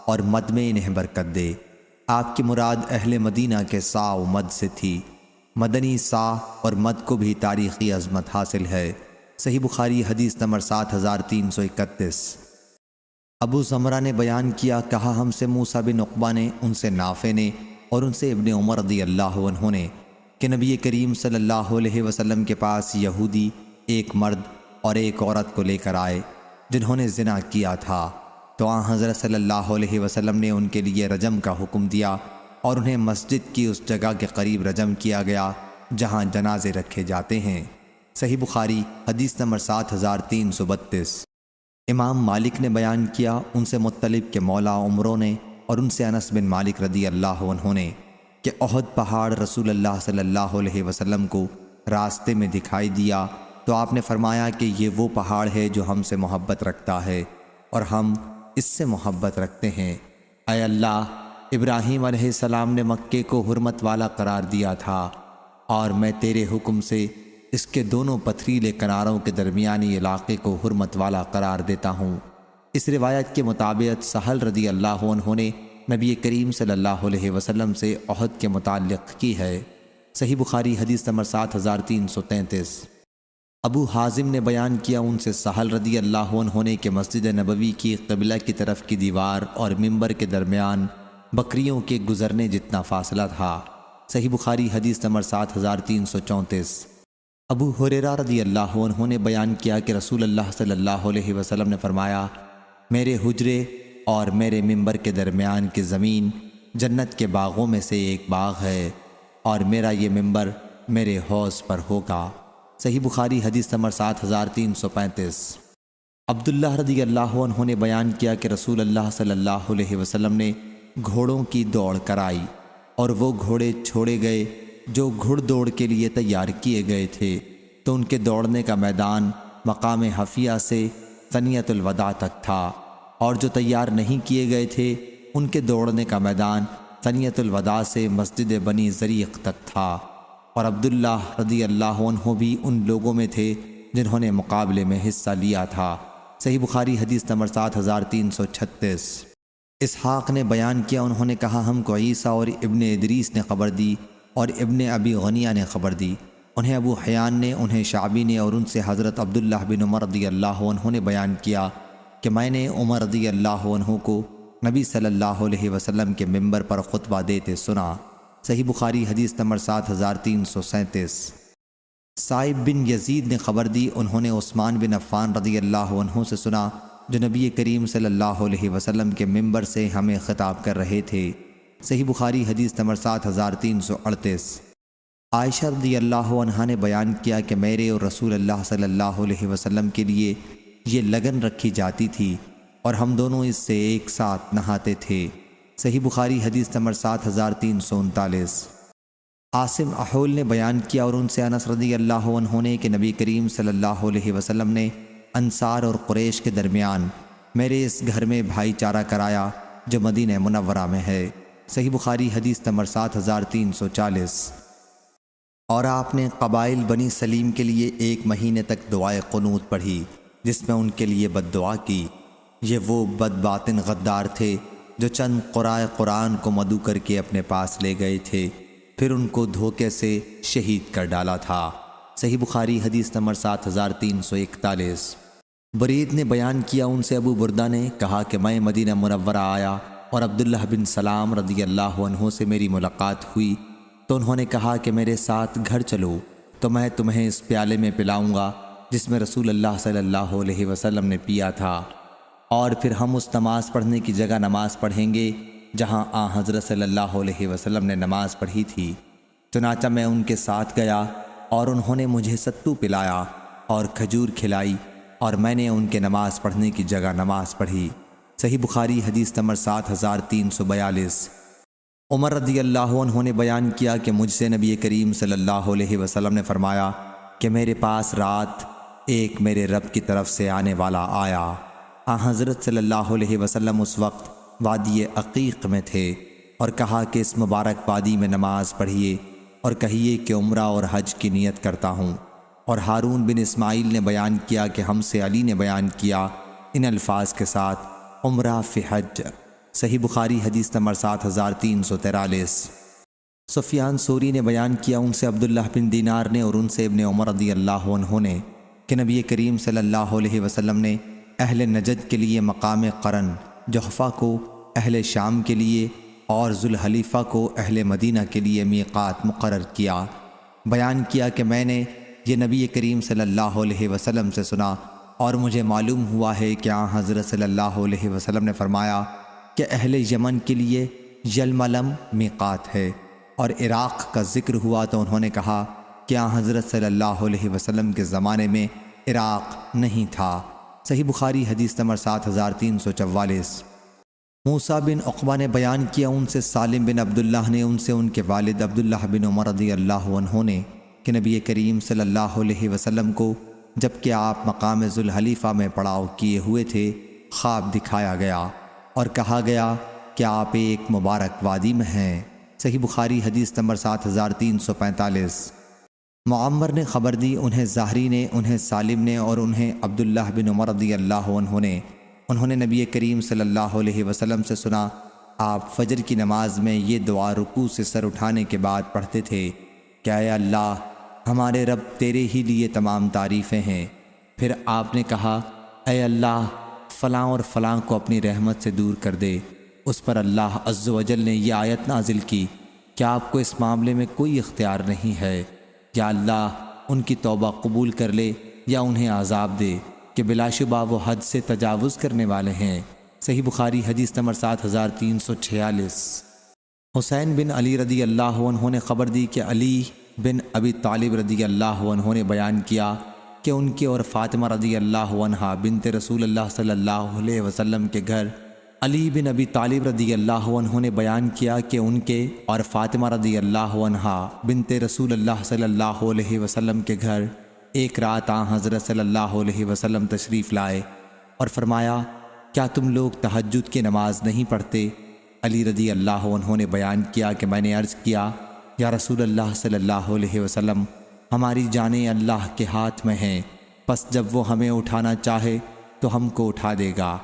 اور مد میں انہیں برکت دے۔ آپ کی مراد اہل مدینہ کے سا و مد سے تھی۔ مدنی سا اور مد کو بھی تاریخی عظمت حاصل ہے۔ صحیح بخاری حدیث نمبر 7331۔ ابو زمرہ نے بیان کیا، کہا ہم سے موسیٰ بن عقبہ نے، ان سے نافع نے، اور ان سے ابن عمر رضی اللہ عنہ نے کہ نبی کریم صلی اللہ علیہ وسلم کے پاس یہودی ایک مرد اور ایک عورت کو لے کر آئے جنہوں نے زنا کیا تھا، تو حضرت صلی اللہ علیہ وسلم نے ان کے لیے رجم کا حکم دیا، اور انہیں مسجد کی اس جگہ کے قریب رجم کیا گیا جہاں جنازے رکھے جاتے ہیں۔ صحیح بخاری حدیث نمبر 7332۔ امام مالک نے بیان کیا، ان سے مطلب کے مولا عمروں نے، اور ان سے انس بن مالک رضی اللہ عنہ نے کہ احد پہاڑ رسول اللہ صلی اللہ علیہ وسلم کو راستے میں دکھائی دیا، تو آپ نے فرمایا کہ یہ وہ پہاڑ ہے جو ہم سے محبت رکھتا ہے اور ہم اس سے محبت رکھتے ہیں۔ اے اللہ، ابراہیم علیہ السلام نے مکے کو حرمت والا قرار دیا تھا، اور میں تیرے حکم سے اس کے دونوں پتھریلے کناروں کے درمیانی علاقے کو حرمت والا قرار دیتا ہوں۔ اس روایت کے مطابق سہل رضی اللہ عنہ نے نبی کریم صلی اللہ علیہ وسلم سے احد کے متعلق کی ہے۔ صحیح بخاری حدیث نمبر 7333۔ ابو حازم نے بیان کیا، ان سے سہل رضی اللہ عنہ نے کہ مسجد نبوی کی قبلہ کی طرف کی دیوار اور ممبر کے درمیان بکریوں کے گزرنے جتنا فاصلہ تھا۔ صحیح بخاری حدیث نمبر 7334۔ ابو ہریرہ رضی اللہ عنہ نے بیان کیا کہ رسول اللہ صلی اللہ علیہ وسلم نے فرمایا، میرے حجرے اور میرے ممبر کے درمیان کی زمین جنت کے باغوں میں سے ایک باغ ہے، اور میرا یہ ممبر میرے حوض پر ہوگا۔ صحیح بخاری حدیث نمبر 7335۔ عبداللہ رضی اللہ عنہ نے بیان کیا کہ رسول اللہ صلی اللہ علیہ وسلم نے گھوڑوں کی دوڑ کرائی، اور وہ گھوڑے چھوڑے گئے جو گھڑ دوڑ کے لیے تیار کیے گئے تھے، تو ان کے دوڑنے کا میدان مقام حفیہ سے ثنیۃ الوداع تک تھا، اور جو تیار نہیں کیے گئے تھے ان کے دوڑنے کا میدان ثنیۃ الوداع سے مسجد بنی زریق تک تھا، اور عبداللہ رضی اللہ عنہ بھی ان لوگوں میں تھے جنہوں نے مقابلے میں حصہ لیا تھا۔ صحیح بخاری حدیث نمبر 7336۔ اسحاق نے بیان کیا، انہوں نے کہا ہم کو عیسیٰ اور ابن ادریس نے خبر دی، اور ابن ابی غنیہ نے خبر دی، انہیں ابو حیان نے، انہیں شعبی نے، اور ان سے حضرت عبداللہ بن عمر رضی اللہ عنہ نے بیان کیا کہ میں نے عمر رضی اللہ عنہ کو نبی صلی اللہ علیہ وسلم کے ممبر پر خطبہ دیتے سنا۔ صحیح بخاری حدیث نمبر 7337۔ سائب بن یزید نے خبر دی، انہوں نے عثمان بن عفان رضی اللہ عنہ سے سنا، جو نبی کریم صلی اللہ علیہ وسلم کے منبر سے ہمیں خطاب کر رہے تھے۔ صحیح بخاری حدیث نمبر 7338۔ عائشہ رضی اللہ عنہا نے بیان کیا کہ میرے اور رسول اللہ صلی اللہ علیہ وسلم کے لیے یہ لگن رکھی جاتی تھی اور ہم دونوں اس سے ایک ساتھ نہاتے تھے۔ صحیح بخاری حدیث نمبر 7339۔ عاصم احول نے بیان کیا اور ان سے انس رضی اللہ عنہ نے کہ نبی کریم صلی اللہ علیہ وسلم نے انصار اور قریش کے درمیان میرے اس گھر میں بھائی چارہ کرایا جو مدینہ منورہ میں ہے۔ صحیح بخاری حدیث نمبر 7340۔ اور آپ نے قبائل بنی سلیم کے لیے 1 مہینے تک دعائے قنوت پڑھی جس میں ان کے لیے بد دعا کی۔ یہ وہ بد باطن غدار تھے جو چند قرائے قرآن کو مدعو کر کے اپنے پاس لے گئے تھے، پھر ان کو دھوکے سے شہید کر ڈالا تھا۔ صحیح بخاری حدیث نمبر 7341۔ برید نے بیان کیا ان سے ابو بردہ نے کہا کہ میں مدینہ منورہ آیا اور عبداللہ بن سلام رضی اللہ عنہ سے میری ملاقات ہوئی تو انہوں نے کہا کہ میرے ساتھ گھر چلو تو میں تمہیں اس پیالے میں پلاؤں گا جس میں رسول اللہ صلی اللہ علیہ وسلم نے پیا تھا، اور پھر ہم اس نماز پڑھنے کی جگہ نماز پڑھیں گے جہاں حضرت صلی اللہ علیہ وسلم نے نماز پڑھی تھی۔ چنانچہ میں ان کے ساتھ گیا اور انہوں نے مجھے ستو پلایا اور کھجور کھلائی اور میں نے ان کے نماز پڑھنے کی جگہ نماز پڑھی۔ صحیح بخاری حدیث نمبر 7342۔ عمر رضی اللہ عنہ نے بیان کیا کہ مجھ سے نبی کریم صلی اللہ علیہ وسلم نے فرمایا کہ میرے پاس رات ایک میرے رب کی طرف سے آنے والا آیا۔ حضرت صلی اللہ علیہ وسلم اس وقت وادی عقیق میں تھے اور کہا کہ اس مبارک وادی میں نماز پڑھیے اور کہیے کہ عمرہ اور حج کی نیت کرتا ہوں۔ اور ہارون بن اسماعیل نے بیان کیا کہ ہم سے علی نے بیان کیا ان الفاظ کے ساتھ عمرہ فی حج۔ صحیح بخاری حدیث نمبر 7343۔ سفیان ثوری نے بیان کیا ان سے عبداللہ بن دینار نے اور ان سے ابن عمر رضی اللہ عنہ نے کہ نبی کریم صلی اللہ علیہ وسلم نے اہل نجد کے لیے مقام قرن جحفہ کو اہل شام کے لیے اور ذوالحلیفہ کو اہل مدینہ کے لیے میقات مقرر کیا۔ بیان کیا کہ میں نے یہ نبی کریم صلی اللہ علیہ وسلم سے سنا اور مجھے معلوم ہوا ہے کہ حضرت صلی اللہ علیہ وسلم نے فرمایا کہ اہل یمن کے لیے یلملم میقات ہے، اور عراق کا ذکر ہوا تو انہوں نے کہا کہ حضرت صلی اللہ علیہ وسلم کے زمانے میں عراق نہیں تھا۔ صحیح بخاری حدیث نمبر 7344۔ موسیٰ بن عقبہ نے بیان کیا ان سے سالم بن عبداللہ نے ان سے ان کے والد عبداللہ بن عمر رضی اللہ عنہ نے کہ نبی کریم صلی اللہ علیہ وسلم کو جبکہ آپ مقام ذوالحلیفہ میں پڑاؤ کیے ہوئے تھے خواب دکھایا گیا اور کہا گیا کہ آپ ایک مبارک وادی میں ہیں۔ صحیح بخاری حدیث نمبر 7345۔ معمر نے خبر دی انہیں زہری نے، انہیں سالم نے اور انہیں عبداللہ بن عمر رضی اللہ عنہ نے انہوں نے نبی کریم صلی اللہ علیہ وسلم سے سنا آپ فجر کی نماز میں یہ دعا رکوع سے سر اٹھانے کے بعد پڑھتے تھے کہ اے اللہ ہمارے رب تیرے ہی لیے تمام تعریفیں ہیں۔ پھر آپ نے کہا اے اللہ فلاں اور فلاں کو اپنی رحمت سے دور کر دے۔ اس پر اللہ عز و جل نے یہ آیت نازل کی کہ آپ کو اس معاملے میں کوئی اختیار نہیں ہے، یا اللہ ان کی توبہ قبول کر لے یا انہیں عذاب دے کہ بلا شبہ وہ حد سے تجاوز کرنے والے ہیں۔ صحیح بخاری حدیث نمبر 7346۔ حسین بن علی رضی اللہ عنہ نے خبر دی کہ علی بن ابی طالب رضی اللہ عنہ نے بیان کیا کہ ان کے اور فاطمہ رضی اللہ عنہا بنت رسول اللہ صلی اللہ علیہ وسلم کے گھر علی بن ابی طالب رضی اللہ عنہ نے بیان کیا کہ ان کے اور فاطمہ رضی اللہ عنہا بنت رسول اللہ صلی اللہ علیہ وسلم کے گھر ایک رات حضرت صلی اللہ علیہ وسلم تشریف لائے اور فرمایا کیا تم لوگ تہجد کی نماز نہیں پڑھتے؟ علی رضی اللہ عنہ نے بیان کیا کہ میں نے عرض کیا یا رسول اللہ صلی اللہ علیہ وسلم ہماری جانیں اللہ کے ہاتھ میں ہیں، پس جب وہ ہمیں اٹھانا چاہے تو ہم کو اٹھا دے گا۔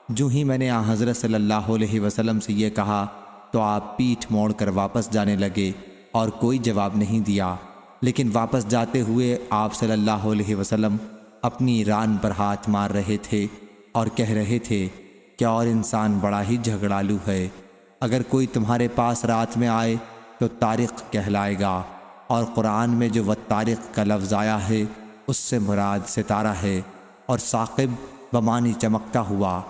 جو ہی میں نے حضرت صلی اللہ علیہ وسلم سے یہ کہا تو آپ پیٹھ موڑ کر واپس جانے لگے اور کوئی جواب نہیں دیا، لیکن واپس جاتے ہوئے آپ صلی اللہ علیہ وسلم اپنی ران پر ہاتھ مار رہے تھے اور کہہ رہے تھے کہ اور انسان بڑا ہی جھگڑالو ہے، اگر کوئی تمہارے پاس رات میں آئے تو طارق کہلائے گا، اور قرآن میں جو والطارق کا لفظ آیا ہے اس سے مراد ستارہ ہے، اور ثاقب بمانی چمکتا ہوا۔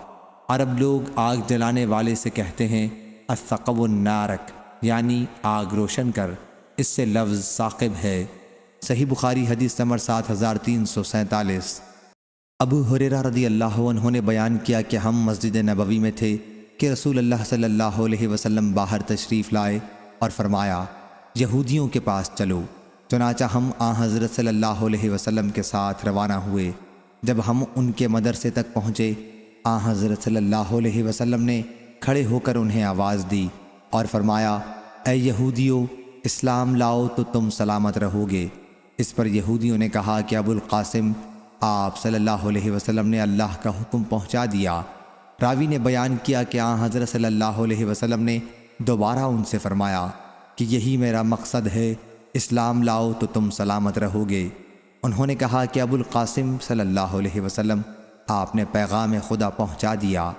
عرب لوگ آگ جلانے والے سے کہتے ہیں الثقب النارک، یعنی آگ روشن کر، اس سے لفظ ثاقب ہے۔ صحیح بخاری حدیث نمبر 7347۔ ابو ہریرہ رضی اللہ عنہ نے بیان کیا کہ ہم مسجد نبوی میں تھے کہ رسول اللہ صلی اللہ علیہ وسلم باہر تشریف لائے اور فرمایا یہودیوں کے پاس چلو۔ چنانچہ ہم حضرت صلی اللہ علیہ وسلم کے ساتھ روانہ ہوئے۔ جب ہم ان کے مدرسے تک پہنچے، حضرت صلی اللہ علیہ وسلم نے کھڑے ہو کر انہیں آواز دی اور فرمایا اے یہودیو، اسلام لاؤ تو تم سلامت رہو گے۔ اس پر یہودیوں نے کہا کہ ابو القاسم، آپ صلی اللہ علیہ وسلم نے اللہ کا حکم پہنچا دیا۔ راوی نے بیان کیا کہ حضرت صلی اللہ علیہ وسلم نے دوبارہ ان سے فرمایا کہ یہی میرا مقصد ہے، اسلام لاؤ تو تم سلامت رہو گے۔ انہوں نے کہا کہ ابو القاسم صلی اللہ علیہ وسلم، آپ نے پیغام خدا پہنچا دیا۔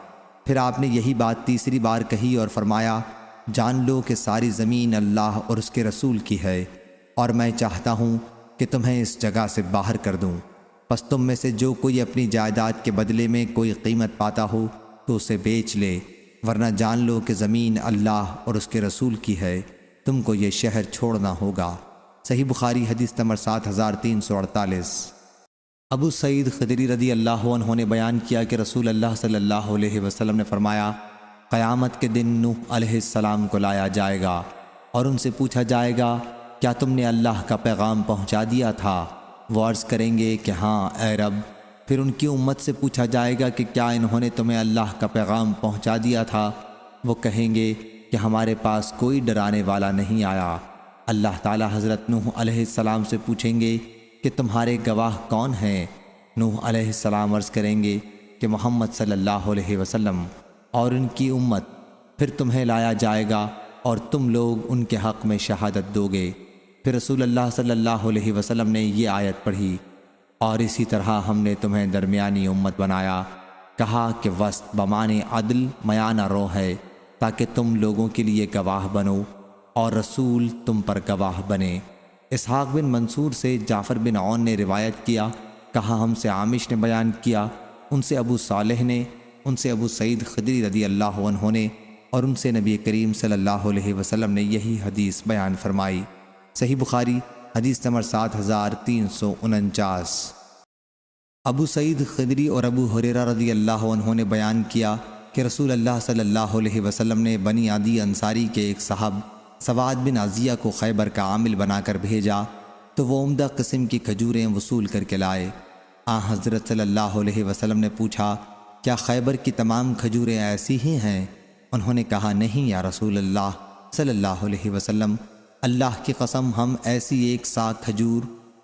پھر آپ نے یہی بات تیسری بار کہی اور فرمایا جان لو کہ ساری زمین اللہ اور اس کے رسول کی ہے، اور میں چاہتا ہوں کہ تمہیں اس جگہ سے باہر کر دوں۔ پس تم میں سے جو کوئی اپنی جائیداد کے بدلے میں کوئی قیمت پاتا ہو تو اسے بیچ لے، ورنہ جان لو کہ زمین اللہ اور اس کے رسول کی ہے، تم کو یہ شہر چھوڑنا ہوگا۔ صحیح بخاری حدیث نمبر 7348۔ ابو سعید خدری رضی اللہ عنہ نے بیان کیا کہ رسول اللہ صلی اللہ علیہ وسلم نے فرمایا قیامت کے دن نوح علیہ السلام کو لایا جائے گا اور ان سے پوچھا جائے گا کیا تم نے اللہ کا پیغام پہنچا دیا تھا؟ وہ عرض کریں گے کہ ہاں اے رب۔ پھر ان کی امت سے پوچھا جائے گا کہ کیا انہوں نے تمہیں اللہ کا پیغام پہنچا دیا تھا؟ وہ کہیں گے کہ ہمارے پاس کوئی ڈرانے والا نہیں آیا۔ اللہ تعالی حضرت نوح علیہ السلام سے پوچھیں گے کہ تمہارے گواہ کون ہیں؟ نوح علیہ السلام عرض کریں گے کہ محمد صلی اللہ علیہ وسلم اور ان کی امت۔ پھر تمہیں لایا جائے گا اور تم لوگ ان کے حق میں شہادت دو گے۔ پھر رسول اللہ صلی اللہ علیہ وسلم نے یہ آیت پڑھی اور اسی طرح ہم نے تمہیں درمیانی امت بنایا، کہا کہ وسط بمعنی عدل میانہ رو ہے تاکہ تم لوگوں کے لیے گواہ بنو اور رسول تم پر گواہ بنے۔ اسحاق بن منصور سے جعفر بن عون نے روایت کیا، کہا ہم سے عامش نے بیان کیا، ان سے ابو صالح نے، ان سے ابو سعید خدری رضی اللہ عنہ نے، اور ان سے نبی کریم صلی اللہ علیہ وسلم نے یہی حدیث بیان فرمائی۔ صحیح بخاری حدیث نمبر 7349۔ ابو سعید خدری اور ابو ہریرہ رضی اللہ عنہ نے بیان کیا کہ رسول اللہ صلی اللہ علیہ وسلم نے بنی عدی انصاری کے ایک صاحب سواد بن عزیہ کو خیبر کا عامل بنا کر بھیجا تو وہ عمدہ قسم کی کھجوریں وصول کر کے لائے۔ حضرت صلی اللہ علیہ وسلم نے پوچھا کیا خیبر کی تمام کھجوریں ایسی ہی ہیں؟ انہوں نے کہا نہیں یا رسول اللہ صلی اللہ علیہ وسلم، اللہ کی قسم ہم ایسی ایک سا کھجور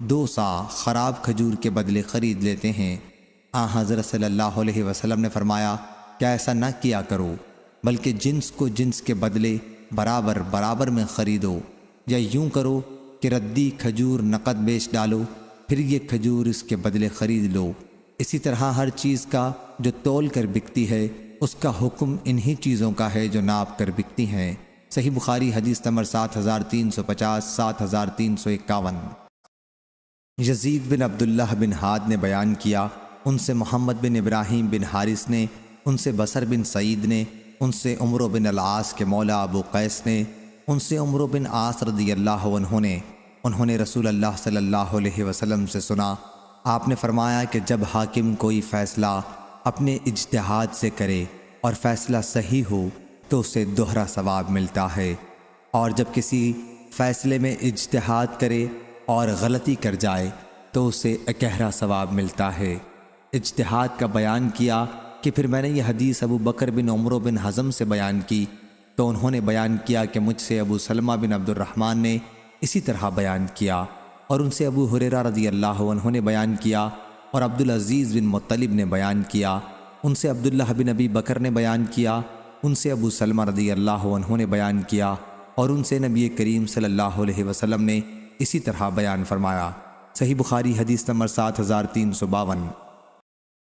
2 سا خراب کھجور کے بدلے خرید لیتے ہیں۔ حضرت صلی اللہ علیہ وسلم نے فرمایا کیا ایسا نہ کیا کرو، بلکہ جنس کو جنس کے بدلے برابر برابر میں خریدو، یا یوں کرو کہ ردی کھجور نقد بیچ ڈالو، پھر یہ کھجور اس کے بدلے خرید لو۔ اسی طرح ہر چیز کا جو تول کر بکتی ہے اس کا حکم انہی چیزوں کا ہے جو ناپ کر بکتی ہیں۔ صحیح بخاری حدیث نمبر 7350 7351۔ یزید بن عبداللہ بن ہاد نے بیان کیا، ان سے محمد بن ابراہیم بن حارث نے، ان سے بصر بن سعید نے، ان سے عمرو بن العاص کے مولا ابو قیس نے، ان سے عمرو بن عاص رضی اللہ عنہ نے، انہوں نے رسول اللہ صلی اللہ علیہ وسلم سے سنا، آپ نے فرمایا کہ جب حاکم کوئی فیصلہ اپنے اجتہاد سے کرے اور فیصلہ صحیح ہو تو اسے دوہرا ثواب ملتا ہے، اور جب کسی فیصلے میں اجتہاد کرے اور غلطی کر جائے تو اسے اکہرا ثواب ملتا ہے۔ اجتہاد کا بیان کیا کہ پھر میں نے یہ حدیث ابو بکر بن عمرو بن حزم سے بیان کی تو انہوں نے بیان کیا کہ مجھ سے ابو سلمہ بن عبد الرحمن نے اسی طرح بیان کیا، اور ان سے ابو ہریرہ رضی اللہ عنہ نے بیان کیا، اور عبدالعزیز بن مطلب نے بیان کیا، ان سے عبداللہ بن ابی بکر نے بیان کیا، ان سے ابو سلمہ رضی اللہ عنہ نے بیان کیا، اور ان سے نبی کریم صلی اللہ علیہ وسلم نے اسی طرح بیان فرمایا۔ صحیح بخاری حدیث نمبر 7352۔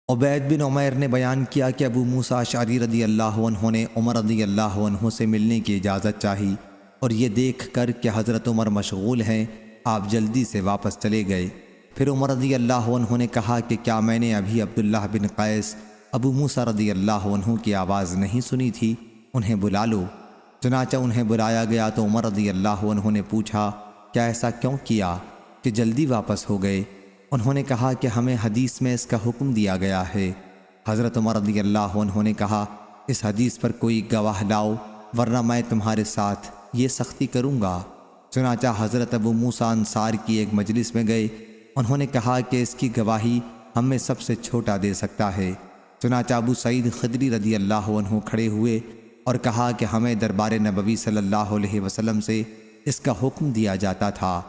عبید بن عمیر نے بیان کیا کہ ابو موسیٰ اشعری رضی اللہ عنہ نے عمر رضی اللہ عنہ سے ملنے کی اجازت چاہی، اور یہ دیکھ کر کہ حضرت عمر مشغول ہیں آپ جلدی سے واپس چلے گئے۔ پھر عمر رضی اللہ عنہ نے کہا کہ کیا میں نے ابھی عبداللہ بن قیس ابو موسیٰ رضی اللہ عنہ کی آواز نہیں سنی تھی؟ انہیں بلا لو۔ چنانچہ انہیں بلایا گیا تو عمر رضی اللہ عنہ نے پوچھا کیا ایسا کیوں کیا کہ جلدی واپس ہو گئے؟ انہوں نے کہا کہ ہمیں حدیث میں اس کا حکم دیا گیا ہے۔ حضرت عمر رضی اللہ عنہ نے کہا اس حدیث پر کوئی گواہ لاؤ ورنہ میں تمہارے ساتھ یہ سختی کروں گا۔ چنانچہ حضرت ابو موسیٰ انصار کی ایک مجلس میں گئے۔ انہوں نے کہا کہ اس کی گواہی ہم میں سب سے چھوٹا دے سکتا ہے۔ چنانچہ ابو سعید خدری رضی اللہ عنہ کھڑے ہوئے اور کہا کہ ہمیں دربار نبوی صلی اللہ علیہ وسلم سے اس کا حکم دیا جاتا تھا۔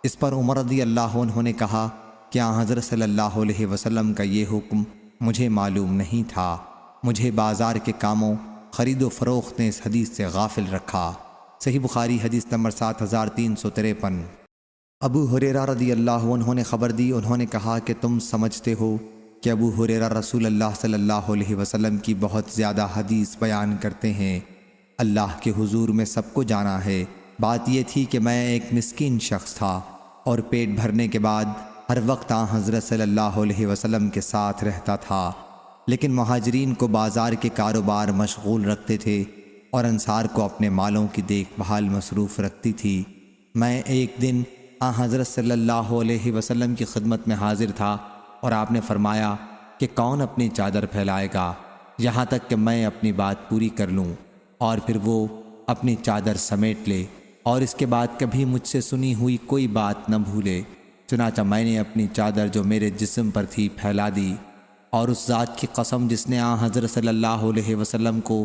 اس پر عمر رضی اللہ عنہ نے کہا کیا حضرت صلی اللہ علیہ وسلم کا یہ حکم مجھے معلوم نہیں تھا؟ مجھے بازار کے کاموں خرید و فروخت نے اس حدیث سے غافل رکھا۔ صحیح بخاری حدیث نمبر 7353۔ ابو ہریرہ رضی اللہ عنہ نے خبر دی، انہوں نے کہا کہ تم سمجھتے ہو کہ ابو ہریرہ رسول اللہ صلی اللہ علیہ وسلم کی بہت زیادہ حدیث بیان کرتے ہیں۔ اللہ کے حضور میں سب کو جانا ہے۔ بات یہ تھی کہ میں ایک مسکین شخص تھا اور پیٹ بھرنے کے بعد ہر وقت حضرت صلی اللہ علیہ وسلم کے ساتھ رہتا تھا، لیکن مہاجرین کو بازار کے کاروبار مشغول رکھتے تھے اور انصار کو اپنے مالوں کی دیکھ بھال مصروف رکھتی تھی۔ میں ایک دن حضرت صلی اللہ علیہ وسلم کی خدمت میں حاضر تھا اور آپ نے فرمایا کہ کون اپنی چادر پھیلائے گا یہاں تک کہ میں اپنی بات پوری کر لوں، اور پھر وہ اپنی چادر سمیٹ لے اور اس کے بعد کبھی مجھ سے سنی ہوئی کوئی بات نہ بھولے۔ چنانچہ میں نے اپنی چادر جو میرے جسم پر تھی پھیلا دی، اور اس ذات کی قسم جس نے حضرت صلی اللہ علیہ وسلم کو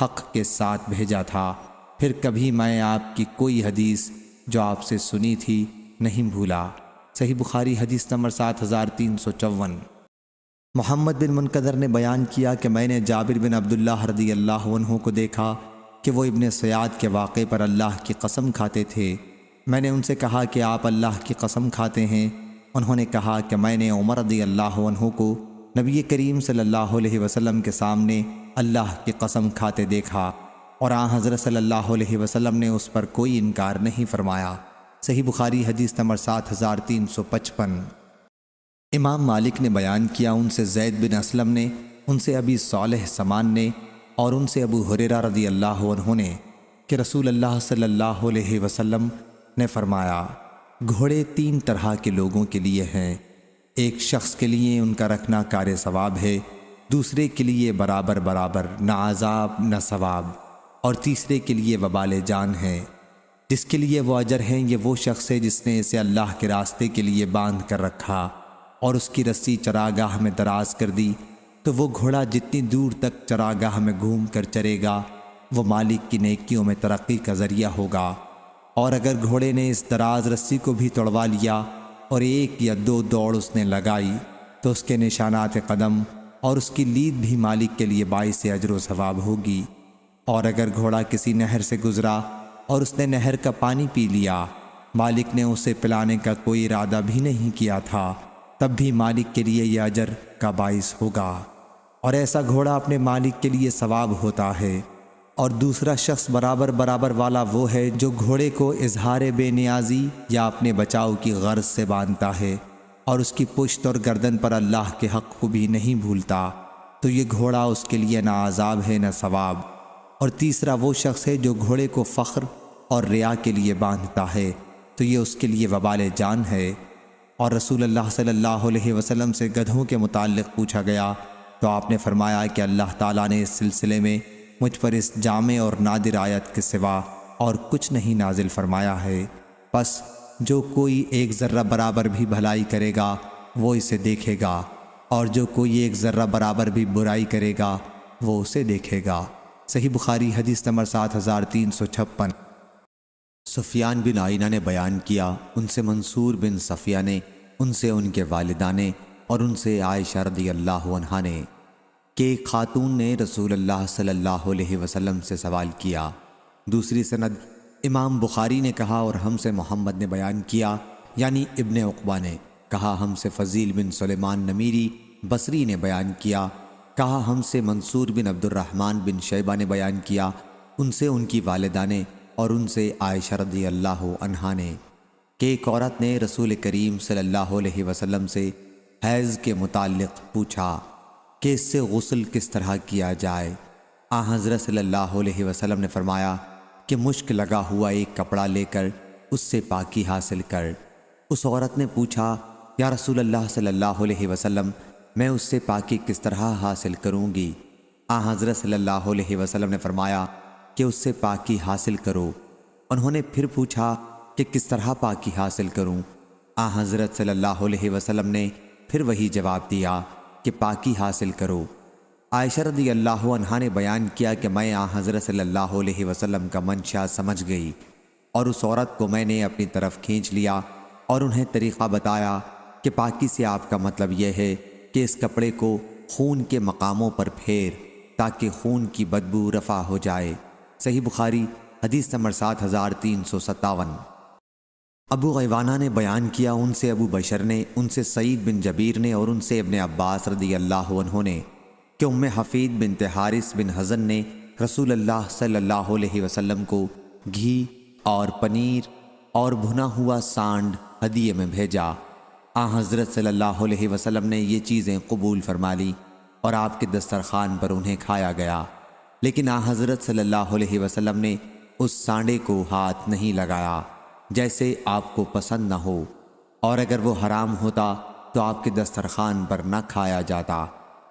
حق کے ساتھ بھیجا تھا، پھر کبھی میں آپ کی کوئی حدیث جو آپ سے سنی تھی نہیں بھولا۔ صحیح بخاری حدیث نمبر 7354۔ محمد بن منقدر نے بیان کیا کہ میں نے جابر بن عبداللہ رضی اللہ عنہ کو دیکھا کہ وہ ابن سیاد کے واقعے پر اللہ کی قسم کھاتے تھے۔ میں نے ان سے کہا کہ آپ اللہ کی قسم کھاتے ہیں؟ انہوں نے کہا کہ میں نے عمر رضی اللہ عنہ کو نبی کریم صلی اللہ علیہ وسلم کے سامنے اللہ کی قسم کھاتے دیکھا اور حضرت صلی اللہ علیہ وسلم نے اس پر کوئی انکار نہیں فرمایا۔ صحیح بخاری حدیث نمبر 7355۔ امام مالک نے بیان کیا ان سے زید بن اسلم نے، ان سے ابی صالح سمان نے اور ان سے ابو ہریرہ رضی اللہ عنہ نے کہ رسول اللہ صلی اللہ علیہ وسلم نے فرمایا گھوڑے 3 طرح کے لوگوں کے لیے ہیں۔ ایک شخص کے لیے ان کا رکھنا کار ثواب ہے، دوسرے کے لیے برابر برابر نہ عذاب نہ ثواب، اور تیسرے کے لیے وبال جان ہے۔ جس کے لیے وہ اجر ہیں یہ وہ شخص ہے جس نے اسے اللہ کے راستے کے لیے باندھ کر رکھا اور اس کی رسی چراگاہ میں دراز کر دی، تو وہ گھوڑا جتنی دور تک چراگاہ میں گھوم کر چرے گا وہ مالک کی نیکیوں میں ترقی کا ذریعہ ہوگا۔ اور اگر گھوڑے نے اس دراز رسی کو بھی توڑوا لیا اور 1 یا 2 دوڑ اس نے لگائی تو اس کے نشانات قدم اور اس کی لید بھی مالک کے لیے باعث اجر و ثواب ہوگی۔ اور اگر گھوڑا کسی نہر سے گزرا اور اس نے نہر کا پانی پی لیا، مالک نے اسے پلانے کا کوئی ارادہ بھی نہیں کیا تھا، تب بھی مالک کے لیے یہ اجر کا باعث ہوگا، اور ایسا گھوڑا اپنے مالک کے لیے ثواب ہوتا ہے۔ اور دوسرا شخص برابر برابر والا وہ ہے جو گھوڑے کو اظہار بے نیازی یا اپنے بچاؤ کی غرض سے باندھتا ہے اور اس کی پشت اور گردن پر اللہ کے حق کو بھی نہیں بھولتا، تو یہ گھوڑا اس کے لیے نہ عذاب ہے نہ ثواب۔ اور تیسرا وہ شخص ہے جو گھوڑے کو فخر اور ریا کے لیے باندھتا ہے، تو یہ اس کے لیے وبال جان ہے۔ اور رسول اللہ صلی اللہ علیہ وسلم سے گدھوں کے متعلق پوچھا گیا تو آپ نے فرمایا کہ اللہ تعالیٰ نے اس سلسلے میں مجھ پر اس جامع اور نادر آیت کے سوا اور کچھ نہیں نازل فرمایا ہے، پس جو کوئی 1 ذرہ برابر بھی بھلائی کرے گا وہ اسے دیکھے گا، اور جو کوئی 1 ذرہ برابر بھی برائی کرے گا وہ اسے دیکھے گا۔ صحیح بخاری حدیث نمبر 7356۔ سفیان بن عینہ نے بیان کیا ان سے منصور بن صفیہ نے، ان سے ان کے والدہ نے اور ان سے عائشہ رضی اللہ عنہا نے کہ ایک خاتون نے رسول اللہ صلی اللہ علیہ وسلم سے سوال کیا۔ دوسری سند امام بخاری نے کہا اور ہم سے محمد نے بیان کیا یعنی ابن عقبہ نے کہا، ہم سے فضیل بن سلیمان نمیری بصری نے بیان کیا، کہا ہم سے منصور بن عبد الرحمن بن شیبہ نے بیان کیا، ان سے ان کی والدہ نے اور ان سے عائشہ رضی اللہ عنہا نے کہ ایک عورت نے رسول کریم صلی اللہ علیہ وسلم سے حیض کے متعلق پوچھا کہ اس سے غسل کس طرح کیا جائے۔ حضرت صلی اللہ علیہ وسلم نے فرمایا کہ مشک لگا ہوا ایک کپڑا لے کر اس سے پاکی حاصل کر۔ اس عورت نے پوچھا، یا رسول اللہ صلی اللہ علیہ وسلم، میں اس سے پاکی کس طرح حاصل کروں گی؟ حضرت صلی اللہ علیہ وسلم نے فرمایا کہ اس سے پاکی حاصل کرو۔ انہوں نے پھر پوچھا کہ کس طرح پاکی حاصل کروں؟ حضرت صلی اللہ علیہ وسلم نے پھر وہی جواب دیا کہ پاکی حاصل کرو۔ عائشہ رضی اللہ عنہا نے بیان کیا کہ میں حضرت صلی اللہ علیہ وسلم کا منشا سمجھ گئی اور اس عورت کو میں نے اپنی طرف کھینچ لیا اور انہیں طریقہ بتایا کہ پاکی سے آپ کا مطلب یہ ہے کہ اس کپڑے کو خون کے مقاموں پر پھیر تاکہ خون کی بدبو رفع ہو جائے۔ صحیح بخاری حدیث نمبر 7357۔ ابو غیوانہ نے بیان کیا، ان سے ابو بشر نے، ان سے سعید بن جبیر نے اور ان سے ابن عباس رضی اللہ عنہ نے کہ ام حفید بنت حارث بن حزن نے رسول اللہ صلی اللہ علیہ وسلم کو گھی اور پنیر اور بھنا ہوا سانڈ ہدیے میں بھیجا۔ حضرت صلی اللہ علیہ وسلم نے یہ چیزیں قبول فرما لی اور آپ کے دسترخوان پر انہیں کھایا گیا، لیکن حضرت صلی اللہ علیہ وسلم نے اس سانڈے کو ہاتھ نہیں لگایا جیسے آپ کو پسند نہ ہو، اور اگر وہ حرام ہوتا تو آپ کے دسترخوان پر نہ کھایا جاتا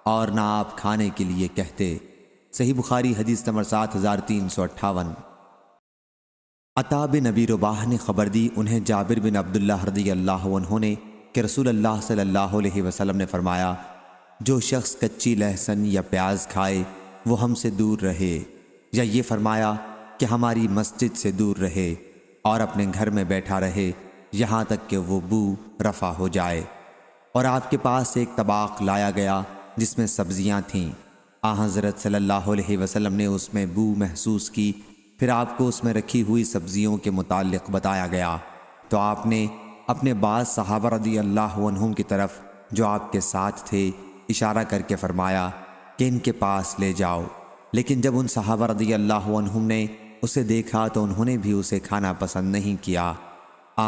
اور نہ آپ کھانے کے لیے کہتے۔ صحیح بخاری حدیث نمبر 7358۔ عطا بن ابی رباح نے خبر دی، انہیں جابر بن عبداللہ رضی اللہ عنہ نے کہ رسول اللہ صلی اللہ علیہ وسلم نے فرمایا، جو شخص کچی لہسن یا پیاز کھائے وہ ہم سے دور رہے، یا یہ فرمایا کہ ہماری مسجد سے دور رہے اور اپنے گھر میں بیٹھا رہے یہاں تک کہ وہ بو رفع ہو جائے۔ اور آپ کے پاس ایک طباق لایا گیا جس میں سبزیاں تھیں۔ حضرت صلی اللہ علیہ وسلم نے اس میں بو محسوس کی، پھر آپ کو اس میں رکھی ہوئی سبزیوں کے متعلق بتایا گیا تو آپ نے اپنے بعض صحابہ رضی اللہ عنہم کی طرف جو آپ کے ساتھ تھے اشارہ کر کے فرمایا کہ ان کے پاس لے جاؤ، لیکن جب ان صحابہ رضی اللہ عنہم نے اسے دیکھا تو انہوں نے بھی اسے کھانا پسند نہیں کیا۔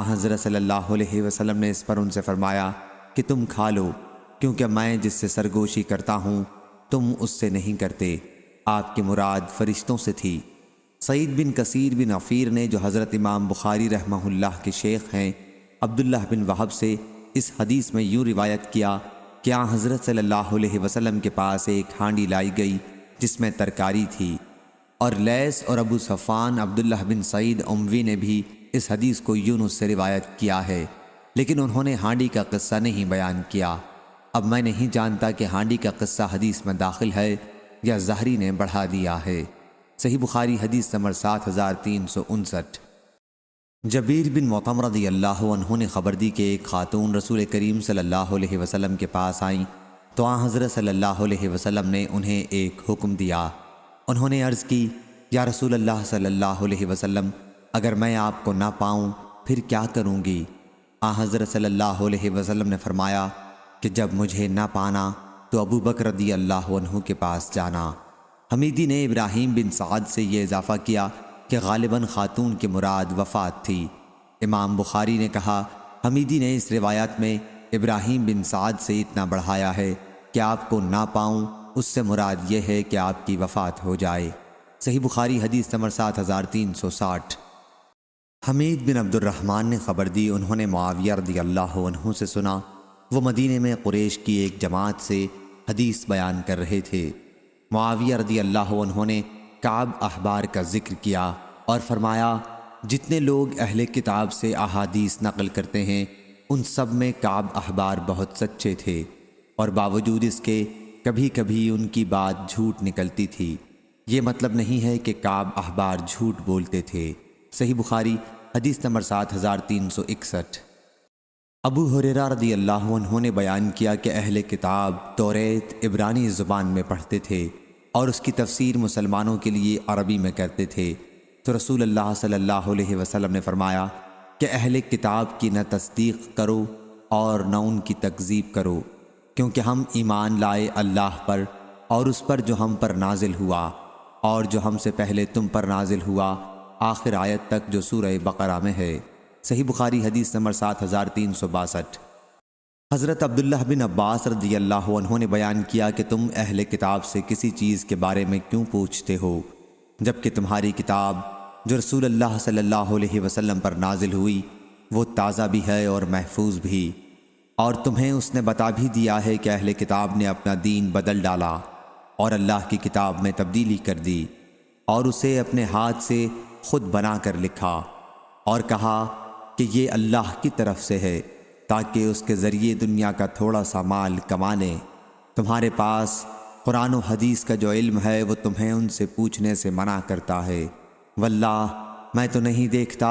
حضرت صلی اللہ علیہ وسلم نے اس پر ان سے فرمایا کہ تم کھا لو، کیونکہ میں جس سے سرگوشی کرتا ہوں تم اس سے نہیں کرتے۔ آپ کی مراد فرشتوں سے تھی۔ سعید بن کثیر بن عفیر نے جو حضرت امام بخاری رحمہ اللہ کے شیخ ہیں عبداللہ بن وہب سے اس حدیث میں یوں روایت کیا کہ حضرت صلی اللہ علیہ وسلم کے پاس ایک ہانڈی لائی گئی جس میں ترکاری تھی، اور لیث اور ابو صفان عبداللہ بن سعید اموی نے بھی اس حدیث کو یونس سے روایت کیا ہے، لیکن انہوں نے ہانڈی کا قصہ نہیں بیان کیا۔ اب میں نہیں جانتا کہ ہانڈی کا قصہ حدیث میں داخل ہے یا زہری نے بڑھا دیا ہے۔ صحیح بخاری حدیث نمبر 7359۔ جبیر بن مطعم رضی اللہ عنہ نے خبر دی کہ ایک خاتون رسول کریم صلی اللہ علیہ وسلم کے پاس آئیں تو حضرت صلی اللہ علیہ وسلم نے انہیں ایک حکم دیا۔ انہوں نے عرض کی، یا رسول اللہ صلی اللہ علیہ وسلم، اگر میں آپ کو نہ پاؤں پھر کیا کروں گی؟ حضرت صلی اللہ علیہ وسلم نے فرمایا کہ جب مجھے نہ پانا تو ابو بکر رضی اللہ عنہ کے پاس جانا۔ حمیدی نے ابراہیم بن سعد سے یہ اضافہ کیا کہ غالباً خاتون کی مراد وفات تھی۔ امام بخاری نے کہا، حمیدی نے اس روایت میں ابراہیم بن سعد سے اتنا بڑھایا ہے کہ آپ کو نہ پاؤں اس سے مراد یہ ہے کہ آپ کی وفات ہو جائے۔ صحیح بخاری حدیث نمبر 7360۔ حمید بن عبد الرحمن نے خبر دی، انہوں نے معاویہ رضی اللہ عنہ سے سنا، وہ مدینے میں قریش کی ایک جماعت سے حدیث بیان کر رہے تھے۔ معاویہ رضی اللہ عنہ نے کعب احبار کا ذکر کیا اور فرمایا، جتنے لوگ اہل کتاب سے احادیث نقل کرتے ہیں ان سب میں کعب احبار بہت سچے تھے، اور باوجود اس کے کبھی کبھی ان کی بات جھوٹ نکلتی تھی۔ یہ مطلب نہیں ہے کہ کعب احبار جھوٹ بولتے تھے۔ صحیح بخاری حدیث نمبر 7361۔ ابو ہریرہ رضی اللہ عنہ نے بیان کیا کہ اہل کتاب توریت عبرانی زبان میں پڑھتے تھے اور اس کی تفسیر مسلمانوں کے لیے عربی میں کرتے تھے، تو رسول اللہ صلی اللہ علیہ وسلم نے فرمایا کہ اہل کتاب کی نہ تصدیق کرو اور نہ ان کی تکذیب کرو، کیونکہ ہم ایمان لائے اللہ پر اور اس پر جو ہم پر نازل ہوا اور جو ہم سے پہلے تم پر نازل ہوا، آخر آیت تک جو سورہ بقرہ میں ہے۔ صحیح بخاری حدیث نمبر 7362۔ حضرت عبداللہ بن عباس رضی اللہ عنہ نے بیان کیا کہ تم اہل کتاب سے کسی چیز کے بارے میں کیوں پوچھتے ہو جبکہ تمہاری کتاب جو رسول اللہ صلی اللہ علیہ وسلم پر نازل ہوئی وہ تازہ بھی ہے اور محفوظ بھی، اور تمہیں اس نے بتا بھی دیا ہے کہ اہل کتاب نے اپنا دین بدل ڈالا اور اللہ کی کتاب میں تبدیلی کر دی اور اسے اپنے ہاتھ سے خود بنا کر لکھا اور کہا کہ یہ اللہ کی طرف سے ہے تاکہ اس کے ذریعے دنیا کا تھوڑا سا مال کما لیں۔ تمہارے پاس قرآن و حدیث کا جو علم ہے وہ تمہیں ان سے پوچھنے سے منع کرتا ہے، واللہ میں تو نہیں دیکھتا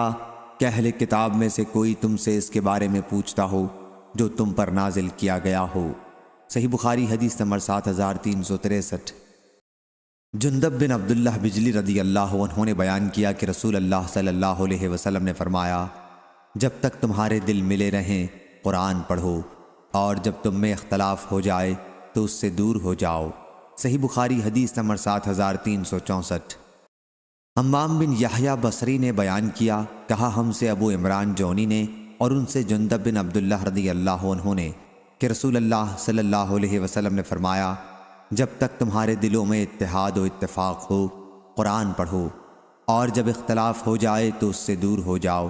کہ اہل کتاب میں سے کوئی تم سے اس کے بارے میں پوچھتا ہو جو تم پر نازل کیا گیا ہو۔ صحیح بخاری حدیث نمبر 7363۔ جندب بن عبداللہ بجلی رضی اللہ عنہ نے بیان کیا کہ رسول اللہ صلی اللہ علیہ وسلم نے فرمایا، جب تک تمہارے دل ملے رہیں قرآن پڑھو، اور جب تم میں اختلاف ہو جائے تو اس سے دور ہو جاؤ۔ صحیح بخاری حدیث نمبر 7364۔ حمام بن یحییٰ بصری نے بیان کیا، کہا ہم سے ابو عمران جونی نے اور ان سے جندب بن عبداللہ رضی اللہ عنہ نے کہ رسول اللہ صلی اللہ علیہ وسلم نے فرمایا، جب تک تمہارے دلوں میں اتحاد و اتفاق ہو قرآن پڑھو، اور جب اختلاف ہو جائے تو اس سے دور ہو جاؤ۔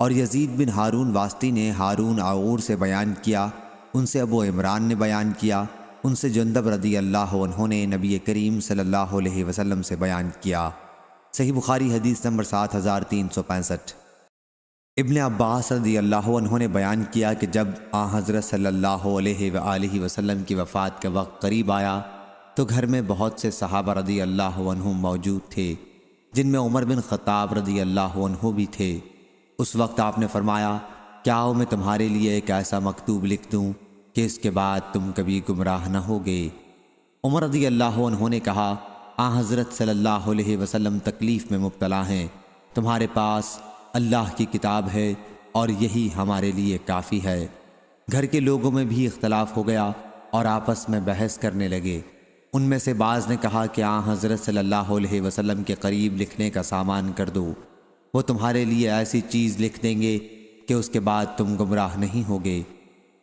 اور یزید بن ہارون واسطی نے ہارون عور سے بیان کیا، ان سے ابو عمران نے بیان کیا، ان سے جندب رضی اللہ عنہ نے نبی کریم صلی اللہ علیہ وسلم سے بیان کیا۔ صحیح بخاری حدیث نمبر 7365۔ ابن عباس رضی اللہ عنہ نے بیان کیا کہ جب حضرت صلی اللہ علیہ وآلہ وسلم کی وفات کا وقت قریب آیا تو گھر میں بہت سے صحابہ رضی اللہ عنہم موجود تھے، جن میں عمر بن خطاب رضی اللہ عنہ بھی تھے۔ اس وقت آپ نے فرمایا، کیا میں تمہارے لیے ایک ایسا مکتوب لکھ دوں کہ اس کے بعد تم کبھی گمراہ نہ ہوگے؟ عمر رضی اللہ عنہ نے کہا، حضرت صلی اللہ علیہ وسلم تکلیف میں مبتلا ہیں، تمہارے پاس اللہ کی کتاب ہے اور یہی ہمارے لیے کافی ہے۔ گھر کے لوگوں میں بھی اختلاف ہو گیا اور آپس میں بحث کرنے لگے۔ ان میں سے بعض نے کہا کہ حضرت صلی اللہ علیہ وسلم کے قریب لکھنے کا سامان کر دو، وہ تمہارے لیے ایسی چیز لکھ دیں گے کہ اس کے بعد تم گمراہ نہیں ہوگے۔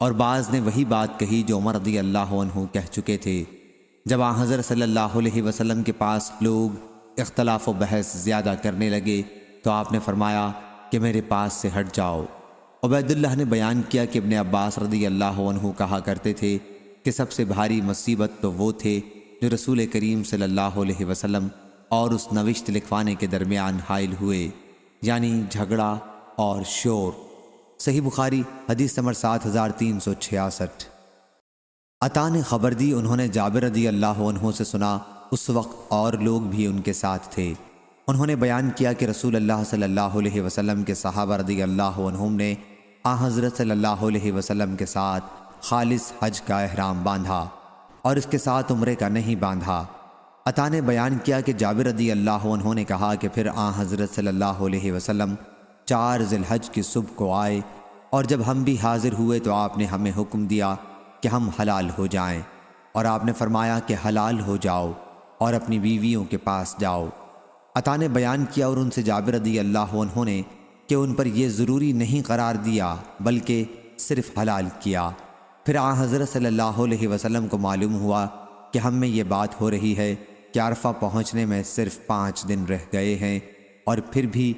اور بعض نے وہی بات کہی جو عمر رضی اللہ عنہ کہہ چکے تھے۔ جب حضرت صلی اللہ علیہ وسلم کے پاس لوگ اختلاف و بحث زیادہ کرنے لگے تو آپ نے فرمایا کہ میرے پاس سے ہٹ جاؤ۔ عبید اللہ نے بیان کیا کہ ابن عباس رضی اللہ عنہ کہا کرتے تھے کہ سب سے بھاری مصیبت تو وہ تھے جو رسول کریم صلی اللہ علیہ وسلم اور اس نوشت لکھوانے کے درمیان حائل ہوئے، یعنی جھگڑا اور شور۔ صحیح بخاری حدیث نمبر 7366۔ عطا نے خبر دی، انہوں نے جابر رضی اللہ عنہ سے سنا، اس وقت اور لوگ بھی ان کے ساتھ تھے۔ انہوں نے بیان کیا کہ رسول اللہ صلی اللہ علیہ وسلم کے صحابہ رضی اللہ عنہم نے حضرت صلی اللہ علیہ وسلم کے ساتھ خالص حج کا احرام باندھا اور اس کے ساتھ عمرے کا نہیں باندھا۔ عطا نے بیان کیا کہ جابر رضی اللہ عنہ نے کہا کہ پھر حضرت صلی اللہ علیہ وسلم 4 ذی الحج کی صبح کو آئے، اور جب ہم بھی حاضر ہوئے تو آپ نے ہمیں حکم دیا کہ ہم حلال ہو جائیں، اور آپ نے فرمایا کہ حلال ہو جاؤ اور اپنی بیویوں کے پاس جاؤ۔ عطا نے بیان کیا اور ان سے جابر رضی اللہ عنہ نے کہ ان پر یہ ضروری نہیں قرار دیا بلکہ صرف حلال کیا۔ پھر حضرت صلی اللہ علیہ وسلم کو معلوم ہوا کہ ہم میں یہ بات ہو رہی ہے کہ عرفہ پہنچنے میں صرف 5 دن رہ گئے ہیں، اور پھر بھی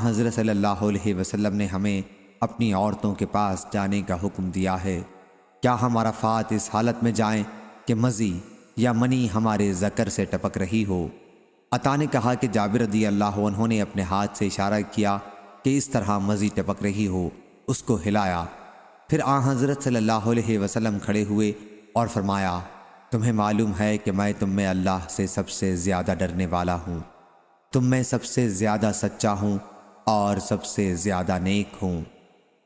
حضرت صلی اللہ علیہ وسلم نے ہمیں اپنی عورتوں کے پاس جانے کا حکم دیا ہے، کیا ہم عرفات اس حالت میں جائیں کہ مزی یا منی ہمارے ذکر سے ٹپک رہی ہو؟ عطا نے کہا کہ جابر رضی اللہ عنہ نے اپنے ہاتھ سے اشارہ کیا کہ اس طرح مزی ٹپک رہی ہو، اس کو ہلایا۔ پھر حضرت صلی اللہ علیہ وسلم کھڑے ہوئے اور فرمایا، تمہیں معلوم ہے کہ میں تم میں اللہ سے سب سے زیادہ ڈرنے والا ہوں، تم میں سب سے زیادہ سچا ہوں اور سب سے زیادہ نیک ہوں،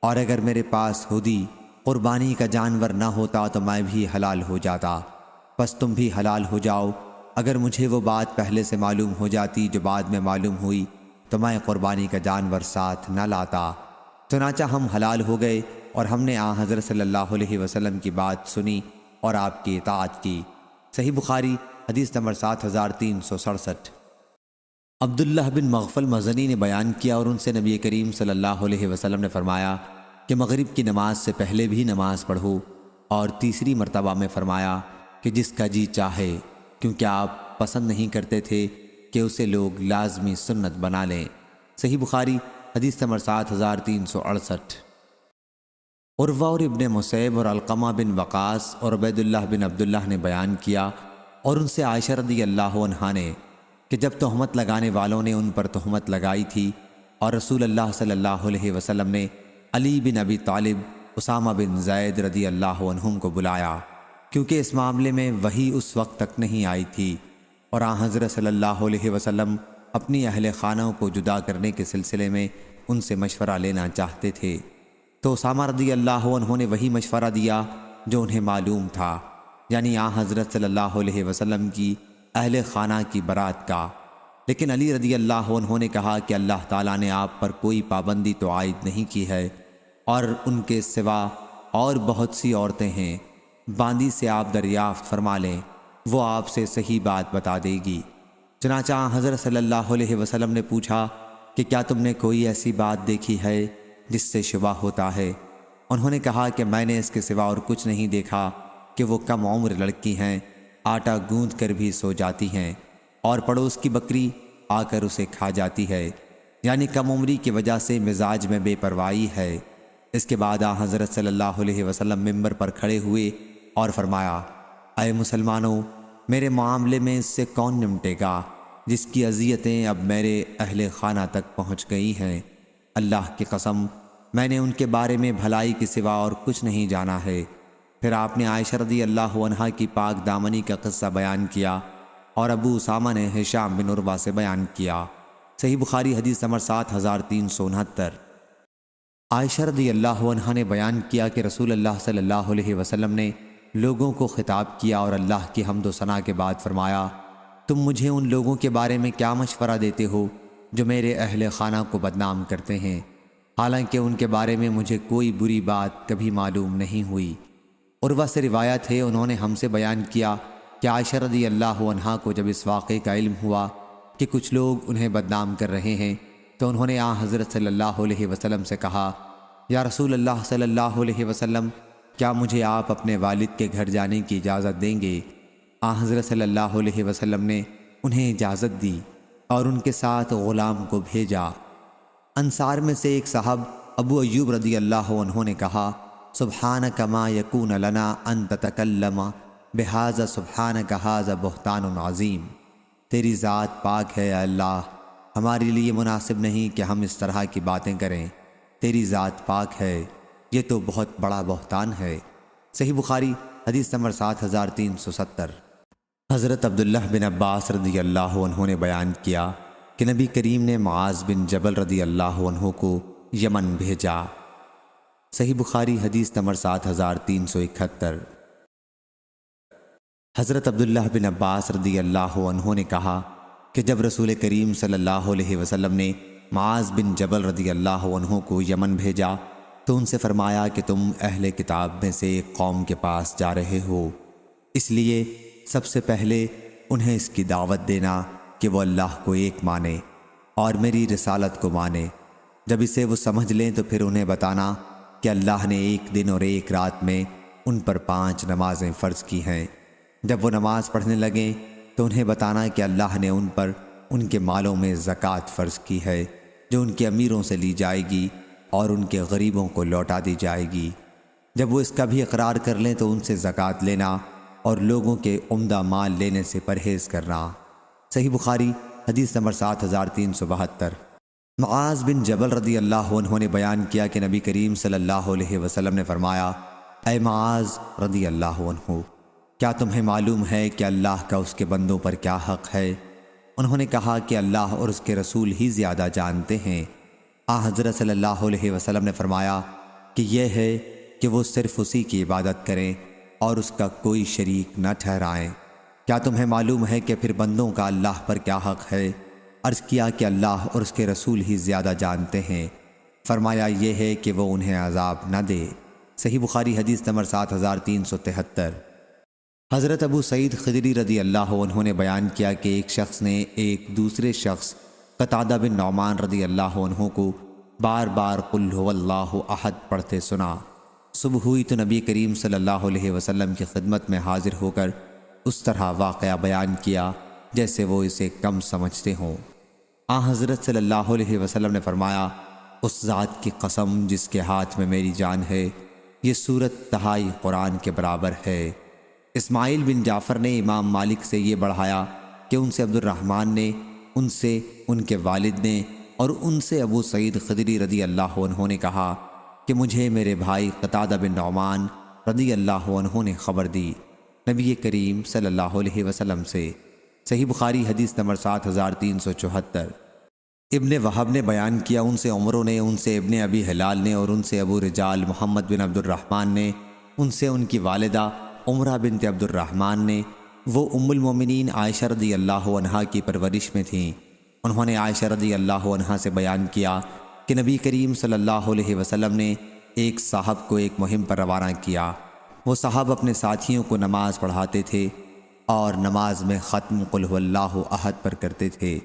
اور اگر میرے پاس ہدی قربانی کا جانور نہ ہوتا تو میں بھی حلال ہو جاتا، بس تم بھی حلال ہو جاؤ۔ اگر مجھے وہ بات پہلے سے معلوم ہو جاتی جو بعد میں معلوم ہوئی تو میں قربانی کا جانور ساتھ نہ لاتا۔ چنانچہ ہم حلال ہو گئے اور ہم نے حضرت صلی اللہ علیہ وسلم کی بات سنی اور آپ کی اطاعت کی۔ صحیح بخاری حدیث نمبر 7367۔ عبداللہ بن مغفل مزنی نے بیان کیا اور ان سے نبی کریم صلی اللہ علیہ وسلم نے فرمایا کہ مغرب کی نماز سے پہلے بھی نماز پڑھو، اور تیسری مرتبہ میں فرمایا کہ جس کا جی چاہے، کیونکہ آپ پسند نہیں کرتے تھے کہ اسے لوگ لازمی سنت بنا لیں۔ صحیح بخاری حدیث نمبر 7368۔ عروہ اور ابن مسیب اور علقمہ بن وقاص اور عبید اللہ بن عبداللہ نے بیان کیا اور ان سے عائشہ رضی اللہ عنہا نے کہ جب تہمت لگانے والوں نے ان پر تہمت لگائی تھی اور رسول اللہ صلی اللہ علیہ وسلم نے علی بن ابی طالب، اسامہ بن زید رضی اللہ عنہم کو بلایا، کیونکہ اس معاملے میں وحی اس وقت تک نہیں آئی تھی، اور آن حضرت صلی اللہ علیہ وسلم اپنی اہل خانہ کو جدا کرنے کے سلسلے میں ان سے مشورہ لینا چاہتے تھے، تو اسامہ رضی اللہ عنہ نے وہی مشورہ دیا جو انہیں معلوم تھا، یعنی آن حضرت صلی اللہ علیہ وسلم کی اہل خانہ کی برات کا۔ لیکن علی رضی اللہ عنہ نے کہا کہ اللہ تعالیٰ نے آپ پر کوئی پابندی تو عائد نہیں کی ہے، اور ان کے سوا اور بہت سی عورتیں ہیں، باندی سے آپ دریافت فرما لیں، وہ آپ سے صحیح بات بتا دے گی۔ چنانچہ حضرت صلی اللہ علیہ وسلم نے پوچھا کہ کیا تم نے کوئی ایسی بات دیکھی ہے جس سے شبہ ہوتا ہے؟ انہوں نے کہا کہ میں نے اس کے سوا اور کچھ نہیں دیکھا کہ وہ کم عمر لڑکی ہیں، آٹا گوندھ کر بھی سو جاتی ہیں، اور پڑوس کی بکری آ کر اسے کھا جاتی ہے، یعنی کم عمری کی وجہ سے مزاج میں بے پرواہی ہے۔ اس کے بعد حضرت صلی اللہ علیہ وسلم ممبر پر کھڑے ہوئے اور فرمایا، اے مسلمانوں، میرے معاملے میں اس سے کون نمٹے گا جس کی اذیتیں اب میرے اہل خانہ تک پہنچ گئی ہیں؟ اللہ کی قسم، میں نے ان کے بارے میں بھلائی کے سوا اور کچھ نہیں جانا ہے۔ پھر آپ نے عائشہ رضی اللہ عنہا کی پاک دامنی کا قصہ بیان کیا، اور ابو اسامہ نے ہشام بن عروہ سے بیان کیا۔ صحیح بخاری حدیث نمبر 7369۔ عائشہ رضی اللہ عنہا نے بیان کیا کہ رسول اللہ صلی اللہ علیہ وسلم نے لوگوں کو خطاب کیا اور اللہ کی حمد و ثنا کے بعد فرمایا، تم مجھے ان لوگوں کے بارے میں کیا مشورہ دیتے ہو جو میرے اہل خانہ کو بدنام کرتے ہیں، حالانکہ ان کے بارے میں مجھے کوئی بری بات کبھی معلوم نہیں ہوئی۔ عروہ سے روایت ہے، انہوں نے ہم سے بیان کیا کہ عائشہ رضی اللہ عنہا کو جب اس واقعے کا علم ہوا کہ کچھ لوگ انہیں بدنام کر رہے ہیں، تو انہوں نے حضرت صلی اللہ علیہ وسلم سے کہا، یا رسول اللہ صلی اللہ علیہ وسلم، کیا مجھے آپ اپنے والد کے گھر جانے کی اجازت دیں گے؟ حضرت صلی اللہ علیہ وسلم نے انہیں اجازت دی اور ان کے ساتھ غلام کو بھیجا۔ انصار میں سے ایک صاحب ابو ایوب رضی اللہ عنہ نے کہا، سبحانک ما یکون لنا ان تتکلم بہذا سبحانک ھذا بہتان عظیم، تیری ذات پاک ہے اے اللہ، ہمارے لیے مناسب نہیں کہ ہم اس طرح کی باتیں کریں، تیری ذات پاک ہے، یہ تو بہت بڑا بہتان ہے۔ صحیح بخاری حدیث نمبر 7370۔ حضرت عبداللہ بن عباس رضی اللہ عنہ نے بیان کیا کہ نبی کریم نے معاذ بن جبل رضی اللہ عنہ کو یمن بھیجا۔ صحیح بخاری حدیث نمبر 7371۔ حضرت عبداللہ بن عباس رضی اللہ عنہ نے کہا کہ جب رسول کریم صلی اللہ علیہ وسلم نے معاذ بن جبل رضی اللہ عنہ کو یمن بھیجا تو ان سے فرمایا کہ تم اہل کتاب میں سے ایک قوم کے پاس جا رہے ہو، اس لیے سب سے پہلے انہیں اس کی دعوت دینا کہ وہ اللہ کو ایک مانے اور میری رسالت کو مانے۔ جب اسے وہ سمجھ لیں تو پھر انہیں بتانا کہ اللہ نے ایک دن اور ایک رات میں ان پر 5 نمازیں فرض کی ہیں۔ جب وہ نماز پڑھنے لگیں تو انہیں بتانا کہ اللہ نے ان پر ان کے مالوں میں زکوٰۃ فرض کی ہے، جو ان کے امیروں سے لی جائے گی اور ان کے غریبوں کو لوٹا دی جائے گی۔ جب وہ اس کا بھی اقرار کر لیں تو ان سے زکوٰۃ لینا اور لوگوں کے عمدہ مال لینے سے پرہیز کرنا۔ صحیح بخاری حدیث نمبر 7372۔ معاذ بن جبل رضی اللہ عنہ نے بیان کیا کہ نبی کریم صلی اللہ علیہ وسلم نے فرمایا، اے معاذ رضی اللہ عنہ، کیا تمہیں معلوم ہے کہ اللہ کا اس کے بندوں پر کیا حق ہے؟ انہوں نے کہا کہ اللہ اور اس کے رسول ہی زیادہ جانتے ہیں۔ حضرت صلی اللہ علیہ وسلم نے فرمایا کہ یہ ہے کہ وہ صرف اسی کی عبادت کریں اور اس کا کوئی شریک نہ ٹھہرائیں۔ کیا تمہیں معلوم ہے کہ پھر بندوں کا اللہ پر کیا حق ہے؟ عرض کیا کہ اللہ اور اس کے رسول ہی زیادہ جانتے ہیں۔ فرمایا یہ ہے کہ وہ انہیں عذاب نہ دے۔ صحیح بخاری حدیث نمبر 7373۔ حضرت ابو سعید خدری رضی اللہ عنہ نے بیان کیا کہ ایک شخص نے ایک دوسرے شخص قتادہ بن نعمان رضی اللہ عنہ کو بار بار قل هو اللہ احد پڑھتے سنا۔ صبح ہوئی تو نبی کریم صلی اللہ علیہ وسلم کی خدمت میں حاضر ہو کر اس طرح واقعہ بیان کیا جیسے وہ اسے کم سمجھتے ہوں۔ حضرت صلی اللہ علیہ وسلم نے فرمایا، اس ذات کی قسم جس کے ہاتھ میں میری جان ہے، یہ سورت تہائی قرآن کے برابر ہے۔ اسماعیل بن جعفر نے امام مالک سے یہ بڑھایا کہ ان سے عبد الرحمن نے، ان سے ان کے والد نے اور ان سے ابو سعید خدری رضی اللہ عنہ نے کہا کہ مجھے میرے بھائی قتادہ بن نعمان رضی اللہ عنہ نے خبر دی نبی کریم صلی اللہ علیہ وسلم سے۔ صحیح بخاری حدیث نمبر 7374۔ ابن وہب نے بیان کیا، ان سے عمرو نے، ان سے ابن ابی ہلال نے اور ان سے ابو رجال محمد بن عبد الرحمن نے، ان سے ان کی والدہ عمرہ بنت عبد الرحمن نے، وہ ام المومنین عائشہ رضی اللہ عنہا کی پرورش میں تھیں۔ انہوں نے عائشہ رضی اللہ عنہا سے بیان کیا کہ نبی کریم صلی اللہ علیہ وسلم نے ایک صاحب کو ایک مہم پر روانہ کیا۔ وہ صاحب اپنے ساتھیوں کو نماز پڑھاتے تھے اور نماز میں ختم قل هو اللہ احد پر کرتے تھے۔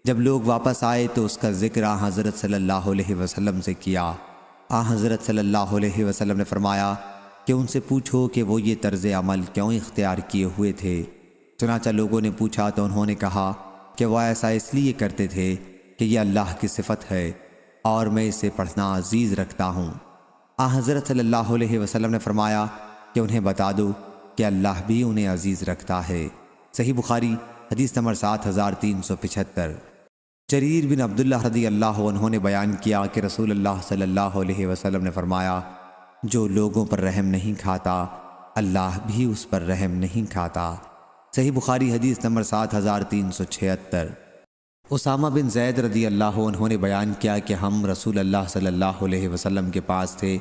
جب لوگ واپس آئے تو اس کا ذکر حضرت صلی اللہ علیہ وسلم سے کیا۔ حضرت صلی اللہ علیہ وسلم نے فرمایا کہ ان سے پوچھو کہ وہ یہ طرز عمل کیوں اختیار کیے ہوئے تھے۔ چنانچہ لوگوں نے پوچھا تو انہوں نے کہا کہ وہ ایسا اس لیے کرتے تھے کہ یہ اللہ کی صفت ہے اور میں اسے پڑھنا عزیز رکھتا ہوں۔ حضرت صلی اللہ علیہ وسلم نے فرمایا کہ انہیں بتا دو کہ اللہ بھی انہیں عزیز رکھتا ہے۔ صحیح بخاری حدیث نمبر 7375۔ جریر بن عبداللہ رضی اللہ عنہ نے بیان کیا کہ رسول اللہ صلی اللہ علیہ وسلم نے فرمایا، جو لوگوں پر رحم نہیں کھاتا اللہ بھی اس پر رحم نہیں کھاتا۔ صحیح بخاری حدیث نمبر 7376۔ اسامہ بن زید رضی اللہ عنہ نے بیان کیا کہ ہم رسول اللہ صلی اللہ علیہ وسلم کے پاس تھے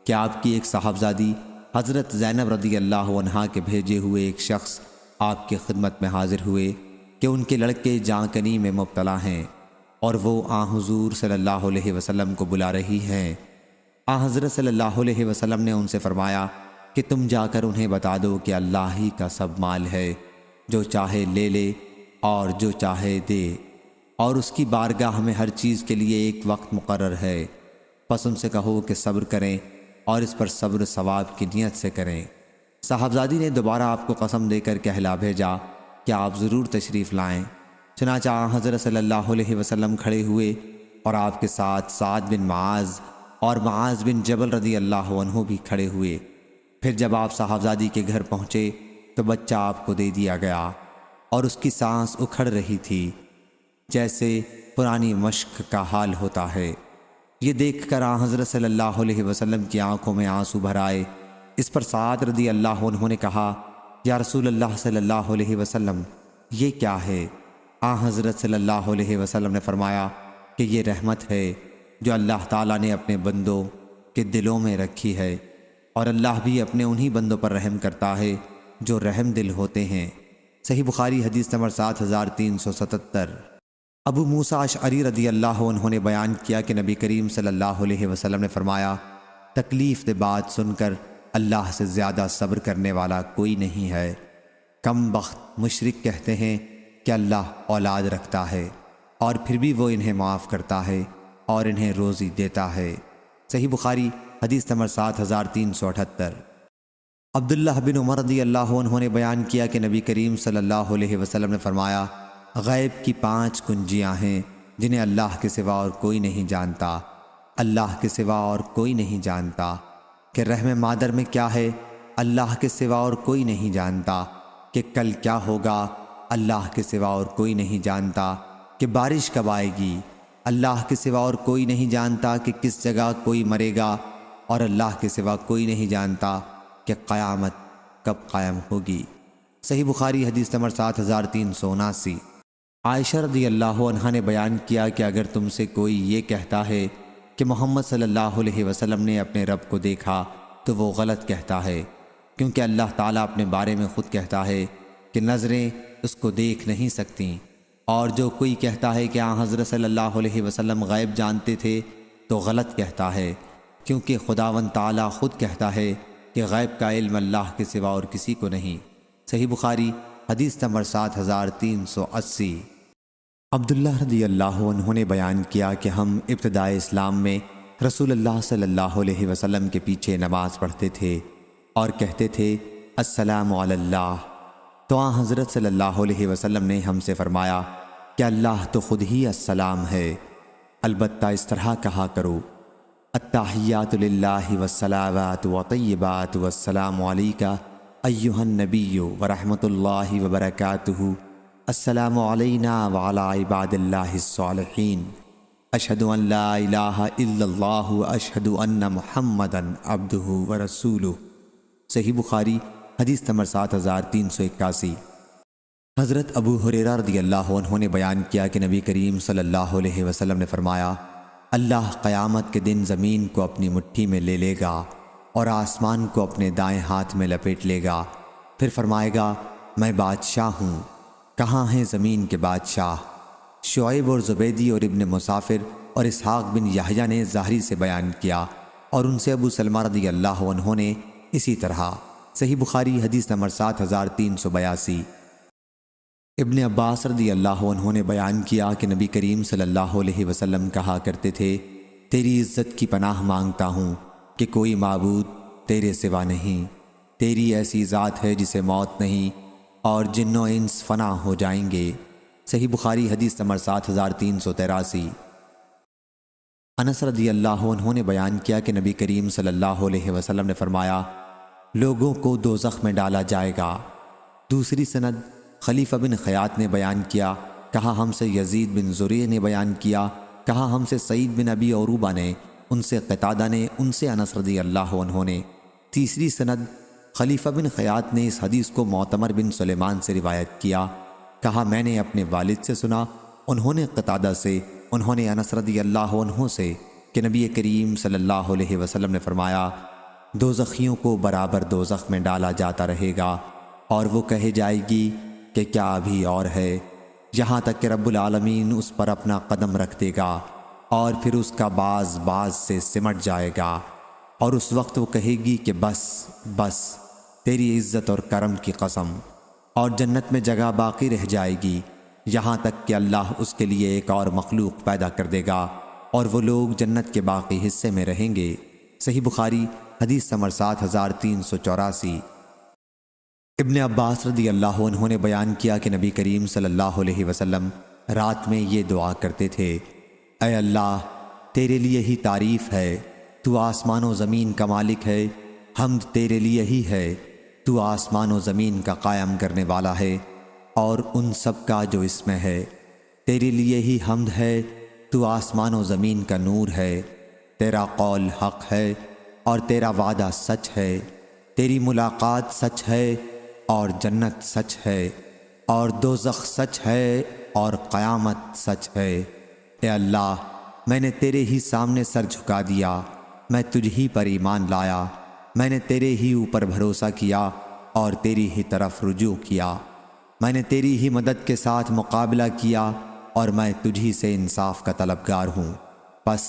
کہ آپ کی ایک صاحبزادی حضرت زینب رضی اللہ عنہا کے بھیجے ہوئے ایک شخص آپ کی خدمت میں حاضر ہوئے کہ ان کے لڑکے جاں کنی میں مبتلا ہیں اور وہ حضور صلی اللہ علیہ وسلم کو بلا رہی ہیں۔ حضرت صلی اللہ علیہ وسلم نے ان سے فرمایا کہ تم جا کر انہیں بتا دو کہ اللہ ہی کا سب مال ہے، جو چاہے لے لے اور جو چاہے دے، اور اس کی بارگاہ میں ہر چیز کے لیے ایک وقت مقرر ہے۔ پس ان سے کہو کہ صبر کریں اور اس پر صبر ثواب کی نیت سے کریں۔ صاحبزادی نے دوبارہ آپ کو قسم دے کر کہلا بھیجا کہ آپ ضرور تشریف لائیں۔ چنانچہ حضرت صلی اللہ علیہ وسلم کھڑے ہوئے اور آپ کے ساتھ سعد بن معاذ اور معاذ بن جبل رضی اللہ عنہ بھی کھڑے ہوئے۔ پھر جب آپ صاحبزادی کے گھر پہنچے تو بچہ آپ کو دے دیا گیا اور اس کی سانس اکھڑ رہی تھی جیسے پرانی مشق کا حال ہوتا ہے۔ یہ دیکھ کر حضرت صلی اللہ علیہ وسلم کی آنکھوں میں آنسو بھر آئے۔ اس پر سعد رضی اللہ عنہ نے کہا، یا رسول اللہ صلی اللہ علیہ وسلم یہ کیا ہے؟ حضرت صلی اللہ علیہ وسلم نے فرمایا کہ یہ رحمت ہے جو اللہ تعالیٰ نے اپنے بندوں کے دلوں میں رکھی ہے، اور اللہ بھی اپنے انہی بندوں پر رحم کرتا ہے جو رحم دل ہوتے ہیں۔ صحیح بخاری حدیث نمبر 7377۔ ابو موسیٰ اشعری رضی اللہ عنہ نے بیان کیا کہ نبی کریم صلی اللہ علیہ وسلم نے فرمایا، تکلیف دہ بات سن کر اللہ سے زیادہ صبر کرنے والا کوئی نہیں ہے۔ کم بخت مشرک کہتے ہیں کہ اللہ اولاد رکھتا ہے اور پھر بھی وہ انہیں معاف کرتا ہے اور انہیں روزی دیتا ہے۔ صحیح بخاری حدیث نمبر 7378۔ عبداللہ بن عمر رضی اللہ عنہ نے بیان کیا کہ نبی کریم صلی اللہ علیہ وسلم نے فرمایا، غیب کی 5 کنجیاں ہیں جنہیں اللہ کے سوا اور کوئی نہیں جانتا، اللہ کے سوا اور کوئی نہیں جانتا کہ رحم مادر میں کیا ہے، اللہ کے سوا اور کوئی نہیں جانتا کہ کل کیا ہوگا، اللہ کے سوا اور کوئی نہیں جانتا کہ بارش کب آئے گی، اللہ کے سوا اور کوئی نہیں جانتا کہ کس جگہ کوئی مرے گا، اور اللہ کے سوا کوئی نہیں جانتا کہ قیامت کب قائم ہوگی۔ صحیح بخاری حدیث نمبر 7379۔ عائشہ رضی اللہ عنہا نے بیان کیا کہ اگر تم سے کوئی یہ کہتا ہے کہ محمد صلی اللہ علیہ وسلم نے اپنے رب کو دیکھا تو وہ غلط کہتا ہے، کیونکہ اللہ تعالیٰ اپنے بارے میں خود کہتا ہے کہ نظریں اس کو دیکھ نہیں سکتیں، اور جو کوئی کہتا ہے کہ حضرت صلی اللہ علیہ وسلم غیب جانتے تھے تو غلط کہتا ہے، کیونکہ خداوند تعالیٰ خود کہتا ہے کہ غیب کا علم اللہ کے سوا اور کسی کو نہیں۔ صحیح بخاری حدیث نمبر 7380۔ عبداللہ رضی اللہ عنہ نے بیان کیا کہ ہم ابتدائے اسلام میں رسول اللہ صلی اللہ علیہ وسلم کے پیچھے نماز پڑھتے تھے اور کہتے تھے السلام علی اللہ، تو آن حضرت صلی اللہ علیہ وسلم نے ہم سے فرمایا کہ اللہ تو خود ہی السلام ہے، البتہ اس طرح کہا کرو التحیات للہ والصلوات وطیبات والسلام علیک ایھا النبی ورحمۃ اللہ وبرکاتہ، السلام علینا وعلی عباد اللہ الصالحین، اشہد ان لا الہ الا اللہ واشہد ان محمدا عبدہ ورسولہ۔ صحیح بخاری حدیث نمبر 7381۔ حضرت ابو ہریرہ رضی اللہ عنہ نے بیان کیا کہ نبی کریم صلی اللہ علیہ وسلم نے فرمایا اللہ قیامت کے دن زمین کو اپنی مٹھی میں لے لے گا اور آسمان کو اپنے دائیں ہاتھ میں لپیٹ لے گا، پھر فرمائے گا میں بادشاہ ہوں، کہاں ہیں زمین کے بادشاہ؟ شعیب اور زبیدی اور ابن مسافر اور اسحاق بن یحییٰ نے ظاہری سے بیان کیا اور ان سے ابو سلمہ رضی اللہ عنہ نے اسی طرح۔ صحیح بخاری حدیث نمبر 7382۔ ابن عباس رضی اللہ عنہ نے بیان کیا کہ نبی کریم صلی اللہ علیہ وسلم کہا کرتے تھے تیری عزت کی پناہ مانگتا ہوں کہ کوئی معبود تیرے سوا نہیں، تیری ایسی ذات ہے جسے موت نہیں اور جن و انس فنا ہو جائیں گے۔ صحیح بخاری حدیث نمبر 7383۔ انس رضی اللہ عنہ نے بیان کیا کہ نبی کریم صلی اللہ علیہ وسلم نے فرمایا لوگوں کو دوزخ میں ڈالا جائے گا۔ دوسری سند خلیفہ بن خیاط نے بیان کیا، کہا ہم سے یزید بن زریع نے بیان کیا، کہا ہم سے سعید بن ابی عروبہ نے، ان سے قتادہ نے، ان سے انس رضی اللہ عنہ نے۔ تیسری سند خلیفہ بن خیاط نے اس حدیث کو معتمر بن سلیمان سے روایت کیا، کہا میں نے اپنے والد سے سنا، انہوں نے قتادہ سے، انہوں نے انس رضی اللہ عنہ سے کہ نبی کریم صلی اللہ علیہ وسلم نے فرمایا دوزخیوں کو برابر دوزخ میں ڈالا جاتا رہے گا اور وہ کہے جائے گی کہ کیا ابھی اور ہے، یہاں تک کہ رب العالمین اس پر اپنا قدم رکھ دے گا اور پھر اس کا باز باز سے سمٹ جائے گا، اور اس وقت وہ کہے گی کہ بس بس تیری عزت اور کرم کی قسم، اور جنت میں جگہ باقی رہ جائے گی یہاں تک کہ اللہ اس کے لیے ایک اور مخلوق پیدا کر دے گا اور وہ لوگ جنت کے باقی حصے میں رہیں گے۔ صحیح بخاری حدیث نمبر 7384۔ ابن عباس رضی اللہ عنہ نے بیان کیا کہ نبی کریم صلی اللہ علیہ وسلم رات میں یہ دعا کرتے تھے اے اللہ تیرے لیے ہی تعریف ہے، تو آسمان و زمین کا مالک ہے، حمد تیرے لیے ہی ہے، تو آسمان و زمین کا قائم کرنے والا ہے اور ان سب کا جو اس میں ہے، تیرے لیے ہی حمد ہے، تو آسمان و زمین کا نور ہے، تیرا قول حق ہے اور تیرا وعدہ سچ ہے، تیری ملاقات سچ ہے اور جنت سچ ہے اور دوزخ سچ ہے اور قیامت سچ ہے۔ اے اللہ میں نے تیرے ہی سامنے سر جھکا دیا، میں تجھ ہی پر ایمان لایا، میں نے تیرے ہی اوپر بھروسہ کیا اور تیری ہی طرف رجوع کیا، میں نے تیری ہی مدد کے ساتھ مقابلہ کیا اور میں تجھ ہی سے انصاف کا طلبگار ہوں، بس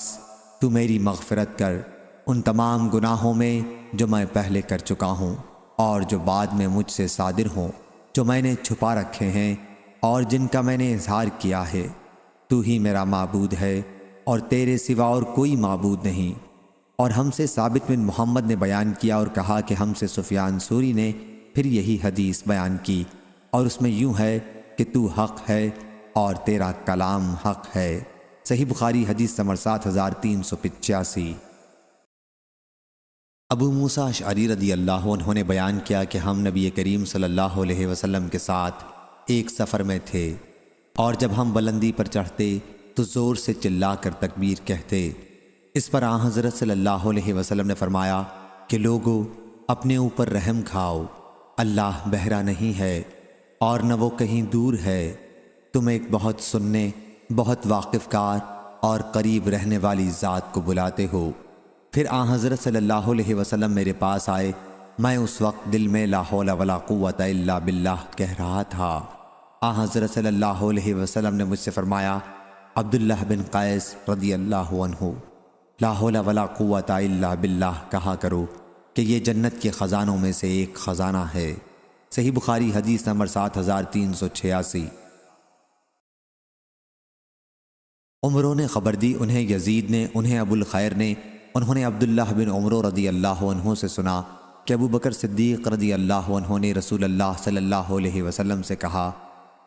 تو میری مغفرت کر ان تمام گناہوں میں جو میں پہلے کر چکا ہوں اور جو بعد میں مجھ سے صادر ہوں، جو میں نے چھپا رکھے ہیں اور جن کا میں نے اظہار کیا ہے۔ تو ہی میرا معبود ہے اور تیرے سوا اور کوئی معبود نہیں۔ اور ہم سے ثابت بن محمد نے بیان کیا اور کہا کہ ہم سے سفیان ثوری نے پھر یہی حدیث بیان کی اور اس میں یوں ہے کہ تو حق ہے اور تیرا کلام حق ہے۔ صحیح بخاری حدیث نمبر 7385۔ ابو موسیٰ اشعری رضی اللہ عنہ نے بیان کیا کہ ہم نبی کریم صلی اللہ علیہ وسلم کے ساتھ ایک سفر میں تھے اور جب ہم بلندی پر چڑھتے تو زور سے چلا کر تکبیر کہتے۔ اس پر آن حضرت صلی اللہ علیہ وسلم نے فرمایا کہ لوگو اپنے اوپر رحم کھاؤ، اللہ بہرا نہیں ہے اور نہ وہ کہیں دور ہے، تم ایک بہت سننے، بہت واقف کار اور قریب رہنے والی ذات کو بلاتے ہو۔ پھر آن حضرت صلی اللہ علیہ وسلم میرے پاس آئے، میں اس وقت دل میں لا حول ولا قوت الا باللہ کہہ رہا تھا۔ آن حضرت صلی اللہ علیہ وسلم نے مجھ سے فرمایا عبداللہ بن قیس رضی اللہ عنہ لا حول ولا قوت الا باللہ کہا کرو کہ یہ جنت کے خزانوں میں سے ایک خزانہ ہے۔ صحیح بخاری حدیث نمبر 7386۔ عمروں نے خبر دی، انہیں یزید نے، انہیں ابو الخیر نے، انہوں نے عبداللہ بن عمرو رضی اللہ عنہ سے سنا کہ ابو بکر صدیق رضی اللہ عنہ نے رسول اللہ صلی اللہ علیہ وسلم سے کہا،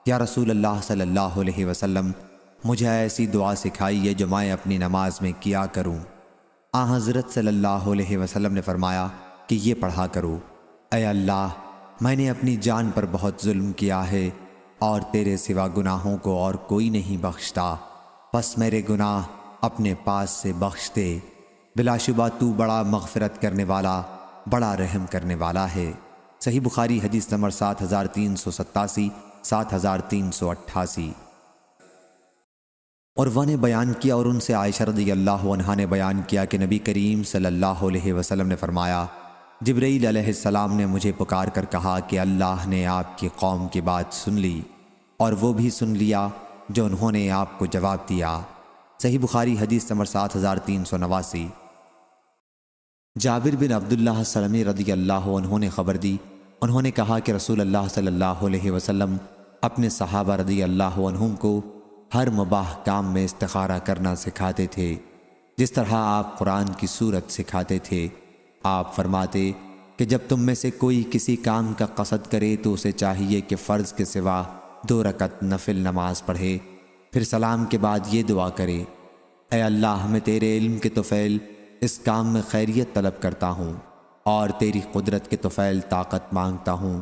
یا رسول اللہ صلی اللہ علیہ وسلم، مجھے ایسی دعا سکھائیے جو میں اپنی نماز میں کیا کروں۔ حضرت صلی اللہ علیہ وسلم نے فرمایا کہ یہ پڑھا کرو، اے اللہ، میں نے اپنی جان پر بہت ظلم کیا ہے اور تیرے سوا گناہوں کو اور کوئی نہیں بخشتا، پس میرے گناہ اپنے پاس سے بخش دے، بلا شبہ تو بڑا مغفرت کرنے والا، بڑا رحم کرنے والا ہے۔ صحیح بخاری حدیث نمبر 7387، 7388۔ عروہ نے بیان کیا اور ان سے عائشہ رضی اللہ عنہا نے بیان کیا کہ نبی کریم صلی اللہ علیہ وسلم نے فرمایا، جبرائیل علیہ السلام نے مجھے پکار کر کہا کہ اللہ نے آپ کی قوم کی بات سن لی اور وہ بھی سن لیا جو انہوں نے آپ کو جواب دیا۔ صحیح بخاری حدیث نمبر 7389۔ جابر بن عبداللہ سلمی رضی اللہ عنہ نے خبر دی، انہوں نے کہا کہ رسول اللہ صلی اللہ علیہ وسلم اپنے صحابہ رضی اللہ عنہم کو ہر مباح کام میں استخارہ کرنا سکھاتے تھے، جس طرح آپ قرآن کی سورت سکھاتے تھے۔ آپ فرماتے کہ جب تم میں سے کوئی کسی کام کا قصد کرے تو اسے چاہیے کہ فرض کے سوا 2 رکعت نفل نماز پڑھے، پھر سلام کے بعد یہ دعا کرے، اے اللہ، میں تیرے علم کے طفیل اس کام میں خیریت طلب کرتا ہوں اور تیری قدرت کے طفیل طاقت مانگتا ہوں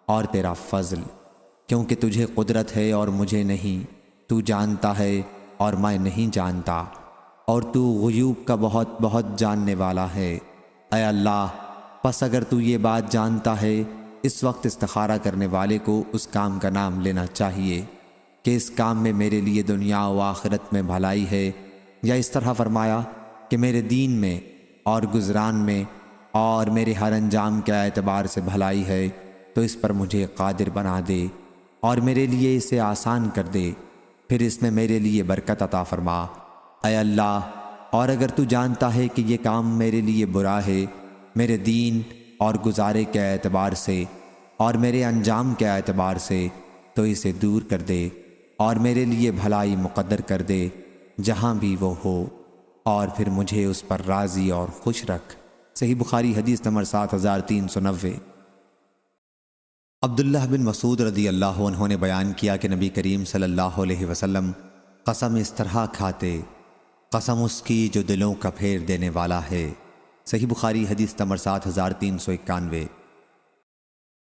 اور تیرا فضل، کیونکہ تجھے قدرت ہے اور مجھے نہیں، تو جانتا ہے اور میں نہیں جانتا، اور تو غیوب کا بہت بہت جاننے والا ہے۔ اے اللہ، پس اگر تو یہ بات جانتا ہے، اس وقت استخارہ کرنے والے کو اس کام کا نام لینا چاہیے کہ اس کام میں میرے لیے دنیا و آخرت میں بھلائی ہے، یا اس طرح فرمایا کہ میرے دین میں اور گزران میں اور میرے ہر انجام کے اعتبار سے بھلائی ہے، تو اس پر مجھے قادر بنا دے اور میرے لیے اسے آسان کر دے، پھر اس میں میرے لیے برکت عطا فرما۔ اے اللہ، اور اگر تو جانتا ہے کہ یہ کام میرے لیے برا ہے، میرے دین اور گزارے کے اعتبار سے اور میرے انجام کے اعتبار سے، تو اسے دور کر دے اور میرے لیے بھلائی مقدر کر دے جہاں بھی وہ ہو، اور پھر مجھے اس پر راضی اور خوش رکھ۔ صحیح بخاری حدیث نمبر 7390۔ عبداللہ بن مسعود رضی اللہ عنہ نے بیان کیا کہ نبی کریم صلی اللہ علیہ وسلم قسم اس طرح کھاتے، قسم اس کی جو دلوں کا پھیر دینے والا ہے۔ صحیح بخاری حدیث نمبر 7391۔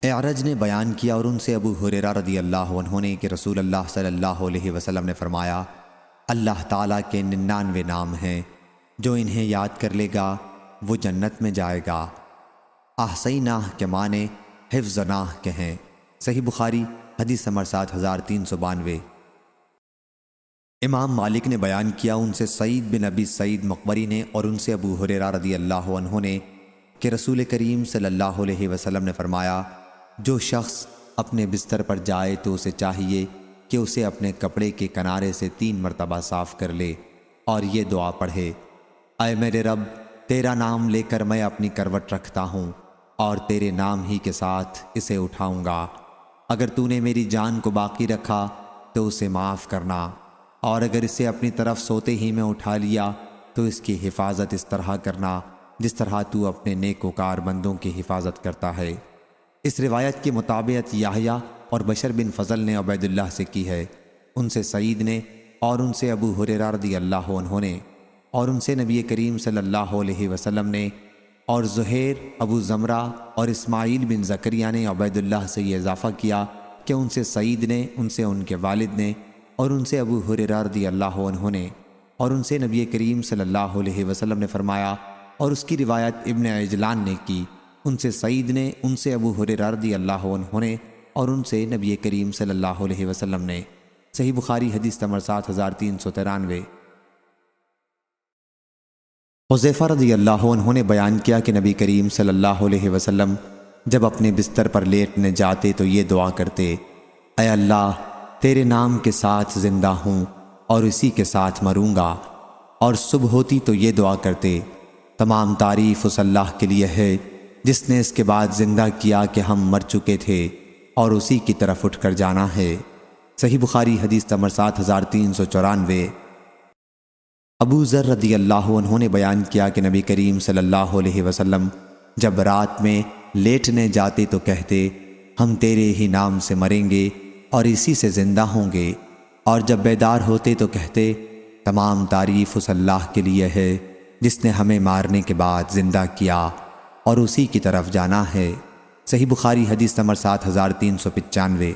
اعرج نے بیان کیا اور ان سے ابو ہریرہ رضی اللہ عنہ نے کہ رسول اللہ صلی اللہ علیہ وسلم نے فرمایا، اللہ تعالیٰ کے 99 نام ہیں، جو انہیں یاد کر لے گا وہ جنت میں جائے گا۔ احصیناہ کے معنی حفظناہ کے ہیں۔ صحیح بخاری حدیث نمبر 7392۔ امام مالک نے بیان کیا ان سے سعید بن ابی سعید مقبری نے اور ان سے ابو ہریرہ رضی اللہ عنہ نے کہ رسول کریم صلی اللہ علیہ وسلم نے فرمایا، جو شخص اپنے بستر پر جائے تو اسے چاہیے کہ اسے اپنے کپڑے کے کنارے سے 3 مرتبہ صاف کر لے اور یہ دعا پڑھے، اے میرے رب، تیرا نام لے کر میں اپنی کروٹ رکھتا ہوں اور تیرے نام ہی کے ساتھ اسے اٹھاؤں گا، اگر تو نے میری جان کو باقی رکھا تو اسے معاف کرنا، اور اگر اسے اپنی طرف سوتے ہی میں اٹھا لیا تو اس کی حفاظت اس طرح کرنا جس طرح تو اپنے نیکوکار بندوں کی حفاظت کرتا ہے۔ اس روایت کی مطابقت یحییٰ اور بشر بن فضل نے عبید اللہ سے کی ہے، ان سے سعید نے اور ان سے ابو ہریرہ رضی اللہ عنہ نے اور ان سے نبی کریم صلی اللہ علیہ وسلم نے، اور زہیر، ابو زمرہ اور اسماعیل بن زکریا نے عبید اللہ سے یہ اضافہ کیا کہ ان سے سعید نے، ان سے ان کے والد نے اور ان سے ابو ہریرہ رضی اللہ عنہ نے اور ان سے نبی کریم صلی اللہ علیہ وسلم نے فرمایا، اور اس کی روایت ابن عجلان نے کی، ان سے سعید نے، ان سے ابو ہریرہ رضی اللہ عنہ نے اور ان سے نبی کریم صلی اللہ علیہ وسلم نے۔ صحیح بخاری حدیث نمبر 7393۔ حذیفہ رضی اللہ عنہ نے بیان کیا کہ نبی کریم صلی اللہ علیہ وسلم جب اپنے بستر پر لیٹنے جاتے تو یہ دعا کرتے، اے اللہ، تیرے نام کے ساتھ زندہ ہوں اور اسی کے ساتھ مروں گا، اور صبح ہوتی تو یہ دعا کرتے، تمام تعریف اس اللہ کے لیے ہے جس نے اس کے بعد زندہ کیا کہ ہم مر چکے تھے اور اسی کی طرف اٹھ کر جانا ہے۔ صحیح بخاری حدیث نمبر 7394۔ ابو ذر رضی اللہ عنہ نے بیان کیا کہ نبی کریم صلی اللہ علیہ وسلم جب رات میں لیٹنے جاتے تو کہتے ہم تیرے ہی نام سے مریں گے اور اسی سے زندہ ہوں گے، اور جب بیدار ہوتے تو کہتے تمام تعریف اس اللہ کے لیے ہے جس نے ہمیں مارنے کے بعد زندہ کیا اور اسی کی طرف جانا ہے۔ صحیح بخاری حدیث نمبر 7395۔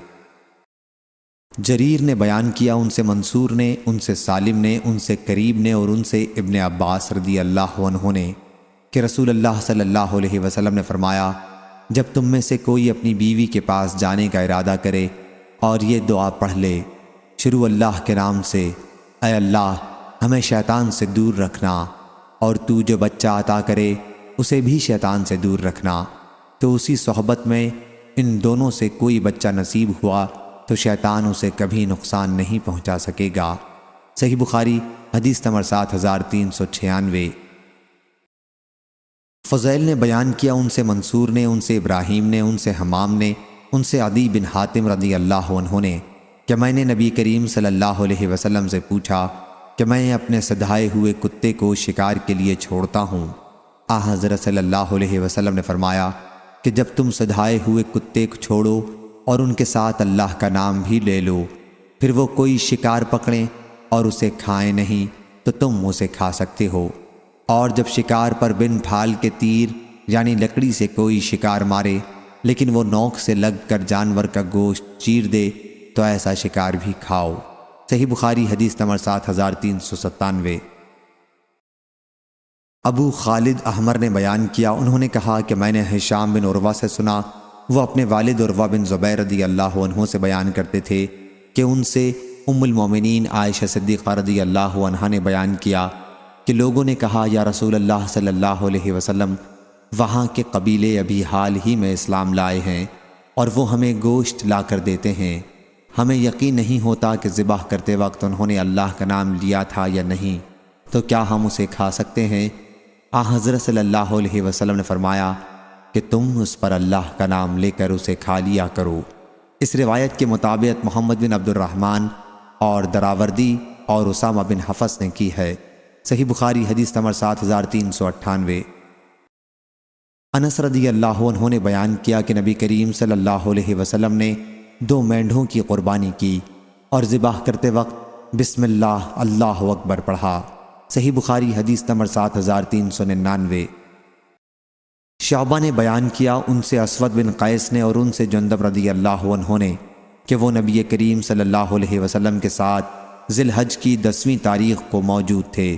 جریر نے بیان کیا، ان سے منصور نے، ان سے سالم نے، ان سے قریب نے اور ان سے ابن عباس رضی اللہ عنہ نے کہ رسول اللہ صلی اللہ علیہ وسلم نے فرمایا جب تم میں سے کوئی اپنی بیوی کے پاس جانے کا ارادہ کرے اور یہ دعا پڑھ لے، شروع اللہ کے نام سے، اے اللہ ہمیں شیطان سے دور رکھنا، اور تو جو بچہ عطا کرے اسے بھی شیطان سے دور رکھنا، تو اسی صحبت میں ان دونوں سے کوئی بچہ نصیب ہوا تو شیطان اسے کبھی نقصان نہیں پہنچا سکے گا۔ صحیح بخاری حدیث نمبر 7396۔ فضیل نے بیان کیا، ان سے منصور نے، ان سے ابراہیم نے، ان سے حمام نے، ان سے عدی بن حاتم رضی اللہ عنہ نے کہ میں نے نبی کریم صلی اللہ علیہ وسلم سے پوچھا کہ میں اپنے سدھائے ہوئے کتے کو شکار کے لیے چھوڑتا ہوں۔ حضرت صلی اللہ علیہ وسلم نے فرمایا کہ جب تم سدھائے ہوئے کتے کو چھوڑو اور ان کے ساتھ اللہ کا نام بھی لے لو، پھر وہ کوئی شکار پکڑیں اور اسے کھائیں نہیں تو تم اسے کھا سکتے ہو، اور جب شکار پر بن پھال کے تیر یعنی لکڑی سے کوئی شکار مارے لیکن وہ نوک سے لگ کر جانور کا گوشت چیر دے تو ایسا شکار بھی کھاؤ۔ صحیح بخاری حدیث نمبر 7397۔ ابو خالد احمر نے بیان کیا، انہوں نے کہا کہ میں نے ہشام بن عروہ سے سنا، وہ اپنے والد عروہ بن زبیر رضی اللہ عنہ سے بیان کرتے تھے کہ ان سے ام المومنین عائشہ صدیقہ رضی اللہ عنہا نے بیان کیا کہ لوگوں نے کہا یا رسول اللہ صلی اللہ علیہ وسلم وہاں کے قبیلے ابھی حال ہی میں اسلام لائے ہیں اور وہ ہمیں گوشت لا کر دیتے ہیں، ہمیں یقین نہیں ہوتا کہ ذبح کرتے وقت انہوں نے اللہ کا نام لیا تھا یا نہیں، تو کیا ہم اسے کھا سکتے ہیں؟ حضرت صلی اللہ علیہ وسلم نے فرمایا کہ تم اس پر اللہ کا نام لے کر اسے کھا لیا کرو۔ اس روایت کے مطابق محمد بن عبد الرحمن اور دراوردی اور اسامہ بن حفص نے کی ہے۔ صحیح بخاری حدیث نمبر 7398۔ انس رضی اللہ عنہ نے بیان کیا کہ نبی کریم صلی اللہ علیہ وسلم نے 2 مینڈھوں کی قربانی کی اور ذبح کرتے وقت بسم اللہ اللہ اکبر پڑھا۔ صحیح بخاری حدیث نمبر 7399۔ شعبہ نے بیان کیا، ان سے اسود بن قیس نے اور ان سے جندب رضی اللہ عنہ نے کہ وہ نبی کریم صلی اللہ علیہ وسلم کے ساتھ ذی الحج کی 10ویں تاریخ کو موجود تھے۔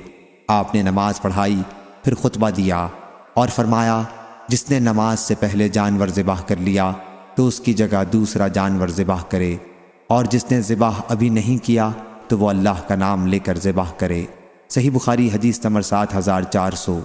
آپ نے نماز پڑھائی، پھر خطبہ دیا اور فرمایا جس نے نماز سے پہلے جانور ذبح کر لیا تو اس کی جگہ دوسرا جانور ذبح کرے، اور جس نے ذبح ابھی نہیں کیا تو وہ اللہ کا نام لے کر ذبح کرے۔ صحیح بخاری حدیث نمبر 7400۔